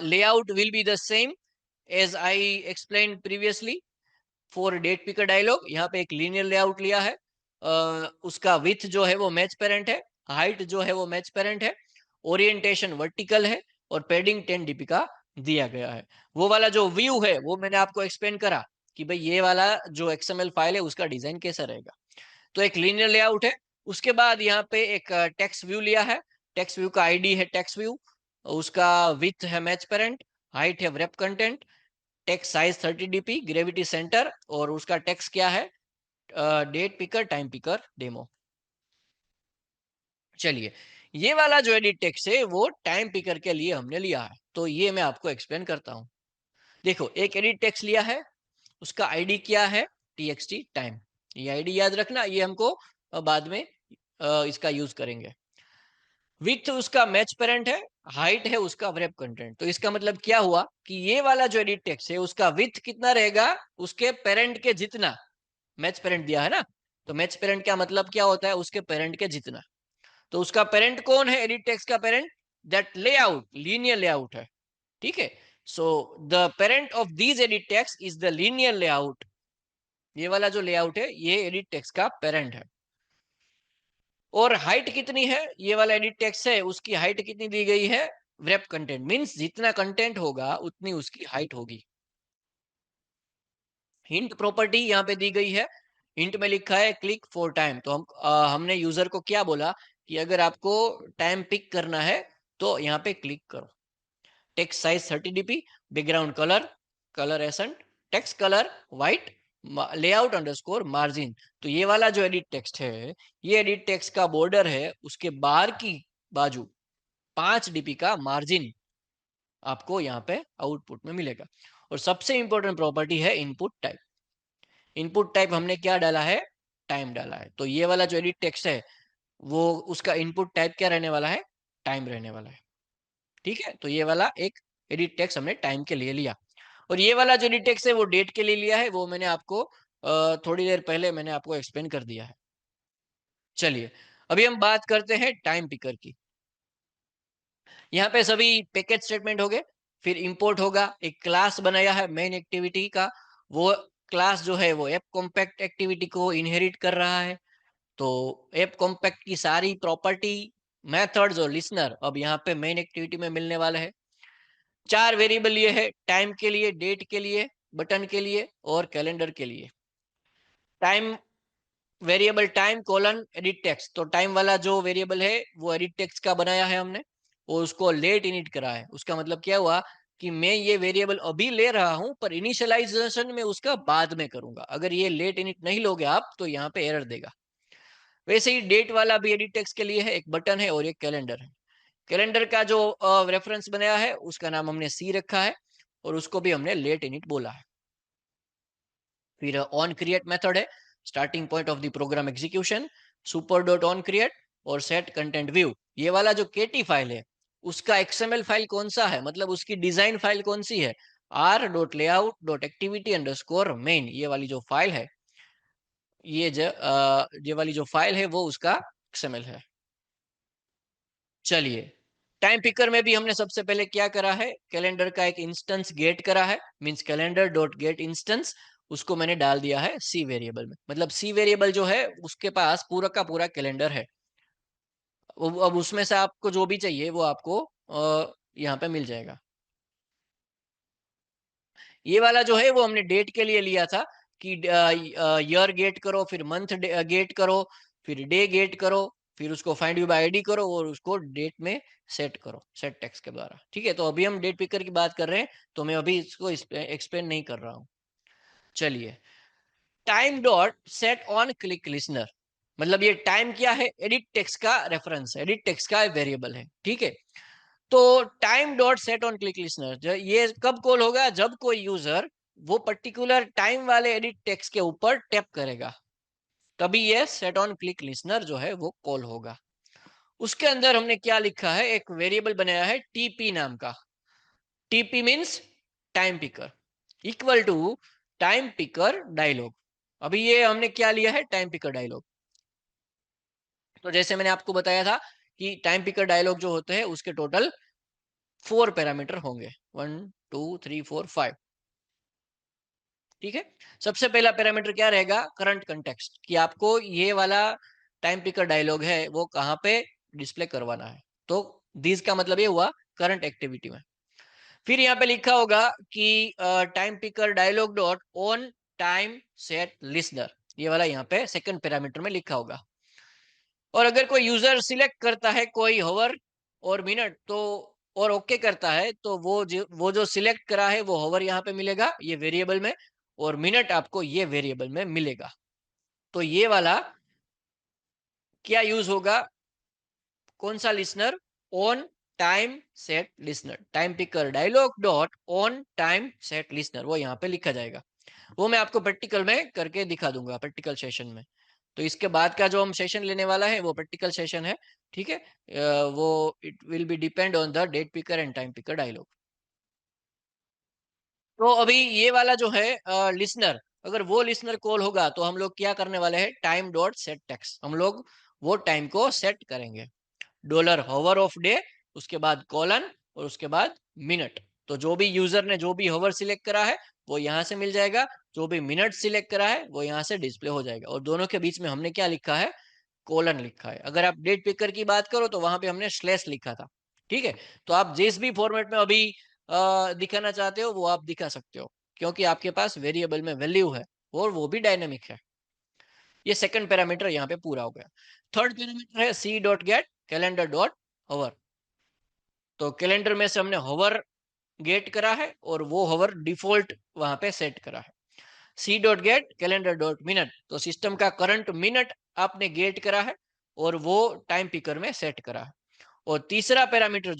layout will be the same as I explained previously for date picker dialog। यहाँ पे एक linear layout लिया है, उसका width जो है वो मैच पेरेंट है, हाइट जो है वो मैच पेरेंट है, ओरिएंटेशन वर्टिकल है और पेडिंग 10 dp का दिया गया है। वो वाला जो व्यू है वो मैंने आपको एक्सप्लेन करा कि भाई ये वाला जो XML फाइल है उसका डिजाइन कैसा रहेगा। तो एक लीनियर लेआउट है। उसके बाद यहाँ पे एक टेक्स्ट व्यू लिया है, टेक्स्ट व्यू का आईडी है टेक्स्ट व्यू, उसका विथ है मैच पेरेंट, हाइट है wrap content, text size 30 dp, gravity center और उसका टेक्स्ट क्या है, date picker time picker demo. चलिए ये वाला जो एडिट टेक्स्ट है वो टाइम पिकर के लिए हमने लिया है, तो ये मैं आपको एक्सप्लेन करता हूँ। देखो, एक एडिट टेक्स्ट लिया है, उसका आईडी क्या है, txt टाइम। ये आईडी याद रखना, ये हमको बाद में इसका यूज करेंगे। विथ उसका मैच पेरेंट है, हाइट है उसका वेब कंटेंट। तो इसका मतलब क्या हुआ कि ये वाला जो एडिट टेक्स्ट है उसका विथ कितना रहेगा, उसके पेरेंट के जितना। मैच पेरेंट दिया है ना, तो मैच पेरेंट का मतलब क्या होता है, उसके पेरेंट के जितना। तो उसका पेरेंट कौन है, एडिट टेक्स्ट का parent, that layout, linear layout है। ठीक है, so the parent of this edit text is the linear layout. ये वाला जो लेआउट है ये एडिट टेक्स्ट का पेरेंट है। और हाइट कितनी है, ये वाला एडिट टेक्स्ट है उसकी हाइट कितनी दी गई है, वेब कंटेंट, मींस जितना कंटेंट होगा उतनी उसकी हाइट होगी। हिंट प्रॉपर्टी यहाँ पे दी गई है, हिंट में लिखा है क्लिक फॉर टाइम। तो हमने यूजर को क्या बोला कि अगर आपको टाइम पिक करना है तो यहाँ पे क्लिक करो। Text size 30 dp, background colour, colour accent, text colour white, layout underscore margin. तो ये वाला जो एडिट टेक्स्ट है, ये एडिट टेक्स्ट का बॉर्डर है, उसके बाहर की बाजू 5 dp का मार्जिन आपको यहाँ पे आउटपुट में मिलेगा। और सबसे इंपॉर्टेंट प्रॉपर्टी है इनपुट टाइप। इनपुट टाइप हमने क्या डाला है, टाइम डाला है। तो ये वाला जो एडिट टेक्स्ट है वो उसका इनपुट टाइप क्या रहने वाला है, टाइम रहने वाला है। ठीक है, तो ये वाला एक एडिट टेक्स्ट हमने टाइम के लिए लिया। और ये वाला जो एडिट टेक्स्ट है वो डेट के लिए लिया है, वो मैंने आपको थोड़ी देर पहले मैंने आपको एक्सप्लेन कर दिया है। चलिए, अभी हम बात करते हैं टाइम पिकर की। यहाँ पे सभी पैकेज स्टेटमेंट हो गए। फिर इंपोर्ट होगा, एक क्लास बनाया है मेन एक्टिविटी का, वो क्लास जो है वो एप कॉम्पैक्ट एक्टिविटी को इनहेरिट कर रहा है। तो एप कॉम्पैक्ट की सारी प्रॉपर्टी, मेथड्स और लिसनर अब यहाँ पे मेन एक्टिविटी में मिलने वाले हैं। 4 वेरिएबल ये है, टाइम के लिए, डेट के लिए, बटन के लिए और कैलेंडर के लिए। Time variable time colon edit text, तो टाइम वाला जो वेरिएबल है वो एडिट टेक्स्ट का बनाया है हमने, और उसको लेट इनिट करा है। उसका मतलब क्या हुआ कि मैं ये वेरिएबल अभी ले रहा हूं पर इनिशियलाइजेशन में उसका बाद में करूंगा। अगर ये लेट इनिट नहीं लोगे आप तो यहाँ पे एरर देगा। वैसे ही डेट वाला भी एडिट टेक्स्ट के लिए है, एक बटन है और एक कैलेंडर है। कैलेंडर का जो रेफरेंस बनाया है उसका नाम हमने सी रखा है, और उसको भी हमने लेट इनिट बोला है। फिर ऑन क्रिएट मेथड है, starting point of the program execution, super dot on create और सेट कंटेंट व्यू। ये वाला जो केटी फाइल है उसका एक्सएमएल फाइल कौन सा है, मतलब उसकी डिजाइन फाइल कौन सी है, R dot layout dot activity underscore main. ये वाली जो फाइल है, ये वाली जो फाइल है वो उसका एक्सएमएल है। चलिए, टाइम पिकर में भी हमने सबसे पहले क्या करा है, कैलेंडर का एक इंस्टेंस गेट करा है, means calendar dot get instance, उसको मैंने डाल दिया है सी वेरिएबल में। मतलब सी वेरिएबल जो है उसके पास पूरा का पूरा कैलेंडर है। अब उसमें से आपको जो भी चाहिए वो आपको यहाँ पे मिल जाएगा। ये वाला जो है वो हमने डेट के लिए लिया था कि ईयर गेट करो, फिर मंथ गेट करो, फिर डे गेट करो, फिर उसको फाइंड यू बाय आईडी करो और उसको डेट में सेट करो, सेट टेक्स्ट के द्वारा। ठीक है, तो अभी हम डेट पिकर की बात कर रहे हैं, तो मैं अभी इसको एक्सप्लेन नहीं कर रहा हूँ। चलिए, time dot set on click listener, मतलब ये टाइम क्या है, एडिट टेक्स्ट का रेफरेंस है, एडिट टेक्स्ट का वेरिएबल है। ठीक है, तो time dot set on click listener ये कब कॉल होगा, जब कोई यूजर वो पर्टिकुलर टाइम वाले एडिट टेक्स्ट के ऊपर टैप करेगा, तभी ये सेट ऑन क्लिक लिसनर जो है वो कॉल होगा। उसके अंदर हमने क्या लिखा है, एक वेरिएबल बनाया है टीपी नाम का। TP means time picker, equal to time picker dialog. अभी ये हमने क्या लिया है, टाइम पिकर डायलॉग। तो जैसे मैंने आपको बताया था कि टाइम पिकर डायलॉग जो होते हैं उसके टोटल 4 पैरामीटर होंगे, 1 2 3 4 5। ठीक है, सबसे पहला पैरामीटर क्या रहेगा, करंट कंटेक्स्ट, कि आपको ये वाला टाइम पिकर डायलॉग है वो कहाँ पे डिस्प्ले करवाना है। तो दिस का मतलब ये हुआ करंट एक्टिविटी में। फिर यहाँ पे लिखा होगा कि time picker dialog dot on time set listener, ये वाला यहाँ पे सेकंड पैरामीटर में लिखा होगा। और अगर कोई यूजर सिलेक्ट करता है कोई हवर और मिनट तो, और ओके करता है, तो वो जो सिलेक्ट करा है वो हवर यहाँ पे मिलेगा ये वेरिएबल में, और मिनट आपको ये वेरिएबल में मिलेगा। तो ये वाला क्या यूज होगा, कौन सा listener? On time set listener, time picker dialog dot on time set listener, वो यहाँ पे लिखा जाएगा। वो मैं आपको प्रैक्टिकल में करके दिखा दूंगा प्रैक्टिकल सेशन में। तो इसके बाद का जो हम सेशन लेने वाला है वो प्रैक्टिकल सेशन है, ठीक है। वो it will be depend on the date picker and time picker dialog. तो अभी ये वाला जो है लिसनर, अगर वो लिसनर कॉल होगा तो हम लोग क्या करने वाले हैं, टाइम डॉट सेट टेक्स्ट, हम लोग वो टाइम को सेट करेंगे। डॉलर हवर ऑफ डे, उसके बाद कॉलन, और उसके बाद मिनट। तो जो भी यूजर ने जो भी हवर सिलेक्ट करा है वो यहाँ से मिल जाएगा, जो भी मिनट सिलेक्ट करा है वो यहाँ से डिस्प्ले हो जाएगा। और दोनों के बीच में हमने क्या लिखा है, कोलन लिखा है। अगर आप डेट पिकर की बात करो तो वहां पे हमने स्लैश लिखा था, ठीक है। तो आप जिस भी फॉर्मेट में अभी दिखाना चाहते हो वो आप दिखा सकते हो, क्योंकि आपके पास वेरिएबल में वैल्यू है और वो भी डायनेमिक है। ये सेकंड पैरामीटर यहाँ पे पूरा हो गया। थर्ड पैरामीटर है C dot get calendar dot hour. तो कैलेंडर में से हमने हवर गेट करा है और वो हवर डिफॉल्ट वहां पे सेट करा है। C dot get calendar dot minute, तो सिस्टम का करंट मिनट आपने गेट करा है और वो टाइम पिकर में सेट करा है। और तीसरा पैरामीटर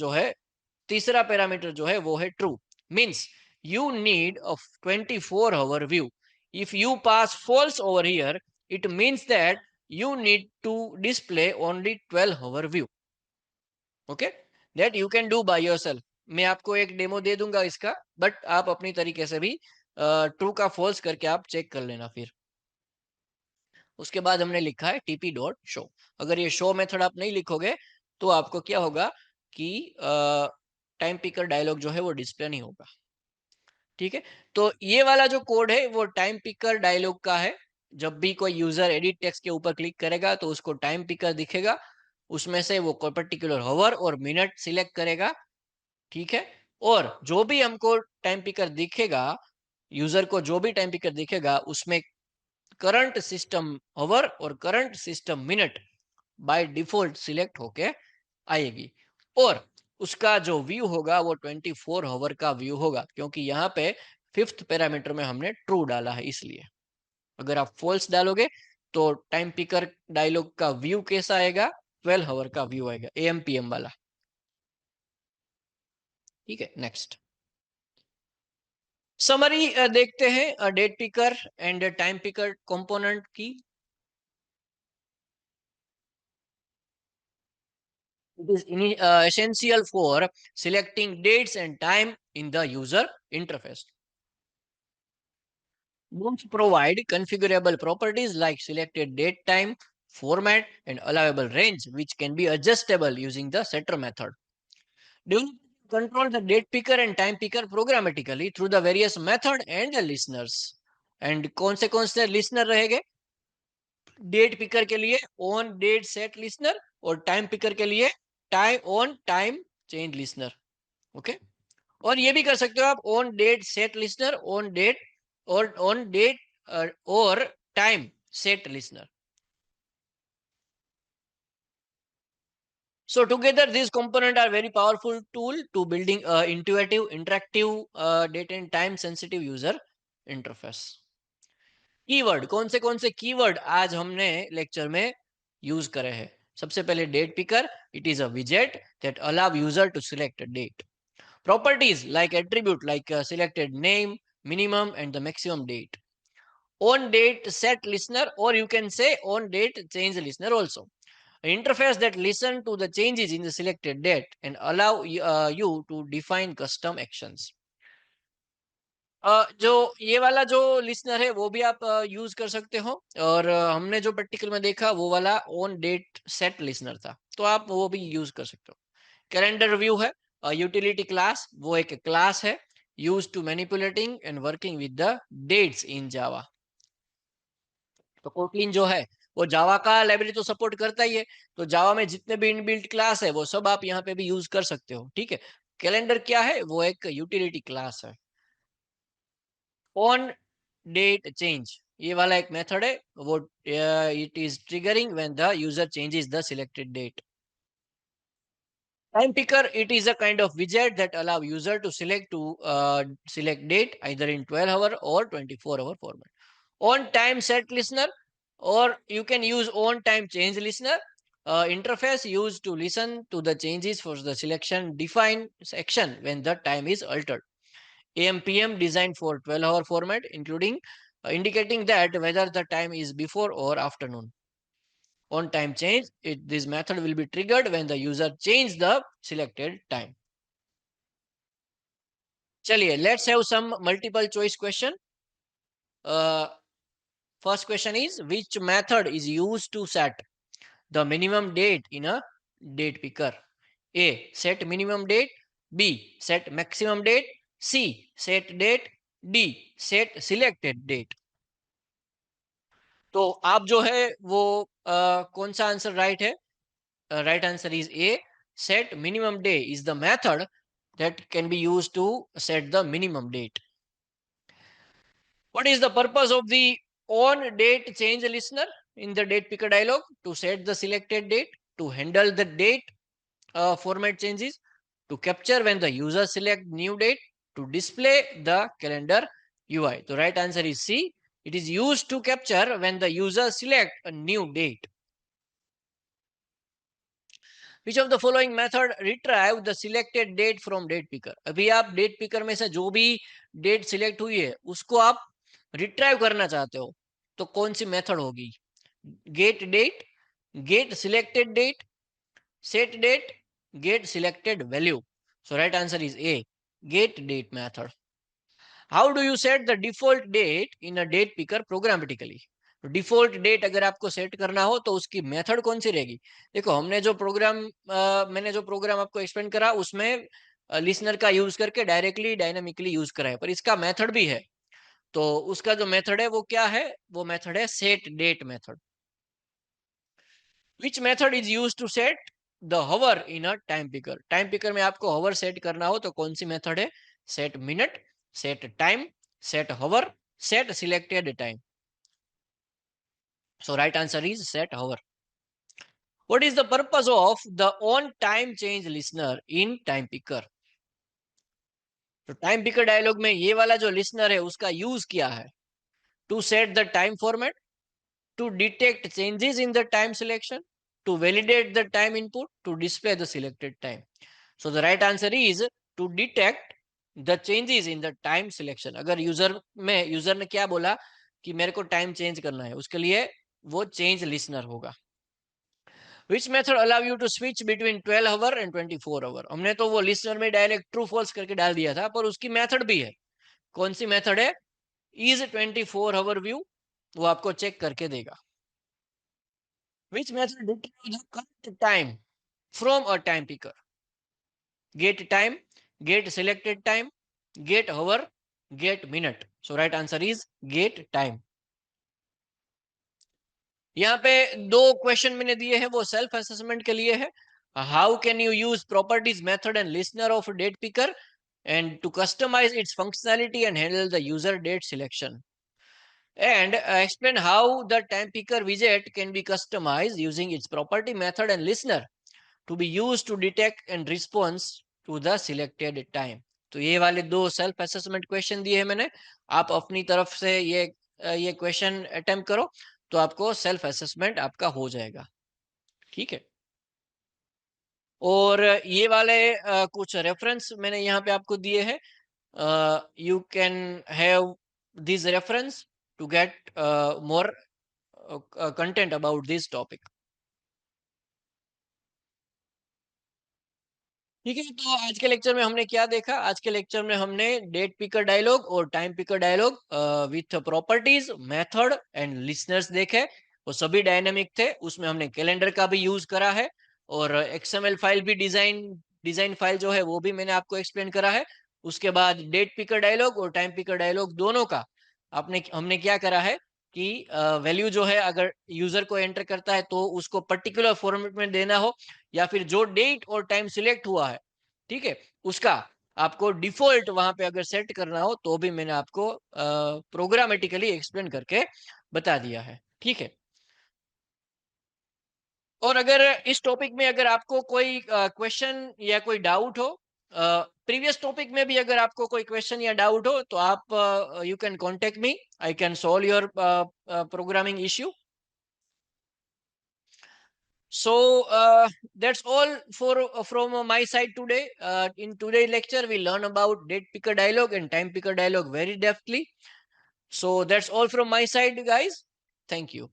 जो है वो है true, means you need a 24 hour view. If you pass false over here, it means that you need to display only 12 hour view. Okay, that you can do by yourself. मैं आपको एक demo दे दूंगा इसका, but आप अपनी तरीके से भी ट्रू का फॉल्स करके आप चेक कर लेना। फिर उसके बाद हमने लिखा है टीपी डॉट शो। अगर ये शो मेथड आप नहीं लिखोगे तो आपको क्या होगा कि टाइम पिकर डायलॉग जो है वो डिस्प्ले नहीं होगा, ठीक है। तो ये वाला जो कोड है वो टाइम पिकर डायलॉग का है। जब भी कोई यूजर एडिट टेक्स्ट के ऊपर क्लिक करेगा तो उसको टाइम पिकर दिखेगा, उसमें से वो कोई पर्टिकुलर हवर और मिनट सिलेक्ट करेगा, ठीक है। और जो भी हमको टाइम पिकर दिखेगा, यूजर को जो भी टाइम पिकर दिखेगा उसमें करंट सिस्टम हवर और current system minute by default select होके आएगी। और उसका जो व्यू होगा वो 24 आवर का व्यू होगा, क्योंकि यहाँ पे फिफ्थ पैरामीटर में हमने ट्रू डाला है इसलिए। अगर आप फॉल्स डालोगे तो टाइम पिकर डायलॉग का व्यू कैसा आएगा, 12 आवर का व्यू आएगा, एएमपीएम वाला, ठीक है। नेक्स्ट समरी देखते हैं date picker and time picker component की। It is essential for selecting dates and time in the user interface. Both provide configurable properties like selected date, time, format, and allowable range, which can be adjustable using the setter method. Developers control the date picker and time picker programmatically through the various method and the listeners. And कौन से listener रहेंगे? Date picker के लिए on date set listener और time picker के लिए time on time change listener. Okay, और ये भी कर सकते हो आप on date set listener, on date और ऑन डेट और time set listener. So together these components are very powerful tool to building intuitive, interactive, date and time sensitive user interface. Keyword कौन से कीवर्ड आज हमने lecture में use करे हैं? सबसे पहले date picker, it is a विजेट that allow user to select a date. Properties like attribute like selected name, minimum and the maximum date. On date set listener, or you can say on date change listener also. An interface that listen to the changes in the selected date and allow you to define custom actions. जो ये वाला जो listener है वो भी आप use कर सकते हो, और हमने जो प्रैक्टिकल में देखा वो वाला ऑन डेट सेट लिसनर था, तो आप वो भी यूज कर सकते हो। कैलेंडर व्यू है यूटिलिटी क्लास, वो एक क्लास है use to manipulating and working with the dates in Java. तो कोटलिन जो है वो जावा का लाइब्रेरी तो सपोर्ट करता ही है, तो जावा में जितने भी इनबिल्ट क्लास है वो सब आप यहाँ पे भी यूज कर सकते हो, ठीक है। कैलेंडर क्या है, वो एक यूटिलिटी क्लास है। ऑन डेट चेंज ये वाला एक मेथड है, वो it is triggering when the user changes the selected date. Time picker, it is a kind of widget that allow user to select date either in 12-hour or 24-hour format. On time set listener, or you can use on time change listener. interface used to listen to the changes for the selection define action when the time is altered. AMPM designed for 12-hour format, including indicating that whether the time is before or afternoon. On time change, this method will be triggered when the user change the selected time. चलिए, let's have some multiple choice question. First question is, which method is used to set the minimum date in a date picker? A, set minimum date. B, set maximum date. C, set date. D, set selected date. तो आप जो है वो कौन सा answer right है? Right answer is a, set minimum day is the method that can be used to set the minimum date. What is the purpose of the on date change listener in the date picker dialog? To set the selected date, to handle the date format changes, to capture when the user select new date, to display the calendar UI. The right answer is C. It is used to capture when the user select a new date. Which of the following method retrieve the selected date from date picker? अभी आप date picker में से जो भी date select हुई है उसको आप retrieve करना चाहते हो तो कौन सी method होगी? Get date, get selected date, set date, get selected value. So right answer is A, get date method. How do you set the default date in a date picker programmatically? Default date अगर आपको set करना हो तो उसकी method कौन सी रहेगी? देखो, हमने जो प्रोग्राम मैंने जो प्रोग्राम आपको एक्सप्लेन करा उसमें लिसनर का यूज करके डायरेक्टली डायनामिकली यूज करा है, पर इसका मेथड भी है। तो उसका जो मेथड है वो क्या है? वो मेथड है set date method. Which method is use to set the hour in a time picker? Time picker में आपको हवर सेट करना हो तो कौन सी मेथड है? Set minute, set time, set hour, set selected time. So right answer is set hour. What is the purpose of the on time change listener in time picker? तो time picker dialogue में ये वाला जो listener है उसका use किया है to set the time format, to detect changes in the time selection, to validate the time input, to display the selected time. So the right answer is to detect the changes in the time selection. अगर user ने क्या बोला कि मेरे को time change करना है, उसके लिए वो चेंज लिसनर होगा. Which method allow you to switch between 12 hour and 24 hour? हमने तो वो लिस्टर में डायरेक्ट ट्रू फॉल्स करके डाल दिया था, पर उसकी मेथड भी है. कौन सी मेथड है? इज 24 hour व्यू, वो आपको चेक करके देगा. Which method retrieves the current time from a time picker? Get time, get selected time, get hour, get minute. So right answer is get time. यहाँ पे दो क्वेश्चन मैंने दिए हैं, वो सेल्फ असेसमेंट के लिए है. How can you use properties method and listener of date picker and to customize its functionality and handle the user date selection, and explain how the time picker widget can be customized using its property method and listener to be used to detect and response to the selected time. तो ये वाले दो self assessment question दिए हैं मैंने. आप अपनी तरफ से ये क्वेश्चन अटेम्प्ट करो तो आपको सेल्फ असेसमेंट आपका हो जाएगा. ठीक है. और ये वाले कुछ रेफरेंस मैंने यहाँ पे आपको दिए हैं. You can have this reference to get more content about this topic. ठीक है. तो आज के लेक्चर में हमने क्या देखा? आज के लेक्चर में हमने डेट पिकर डायलॉग और time picker dialog with properties, method and listeners देखे. वो सभी डायनेमिक थे. उसमें हमने कैलेंडर का भी यूज करा है और एक्सएमएल फाइल भी डिजाइन फाइल जो है वो भी मैंने आपको एक्सप्लेन करा है. उसके बाद डेट पिकर डायलॉग और टाइम पिकर डायलॉग दोनों का हमने क्या करा है कि वैल्यू जो है अगर यूजर को एंटर करता है तो उसको पर्टिकुलर फॉर्मेट में देना हो, या फिर जो डेट और टाइम सिलेक्ट हुआ है, ठीक है, उसका आपको डिफॉल्ट वहां पे अगर सेट करना हो तो भी मैंने आपको प्रोग्रामेटिकली एक्सप्लेन करके बता दिया है. ठीक है. और अगर इस टॉपिक में अगर आपको कोई क्वेश्चन या कोई डाउट हो, प्रीवियस टॉपिक में भी अगर आपको कोई क्वेश्चन या डाउट हो तो आप you can contact me. I can solve your programming issue. So that's all for from my side today. In today's lecture, we learn about date picker dialog and time picker dialog very deftly. So that's all from my side, guys. Thank you.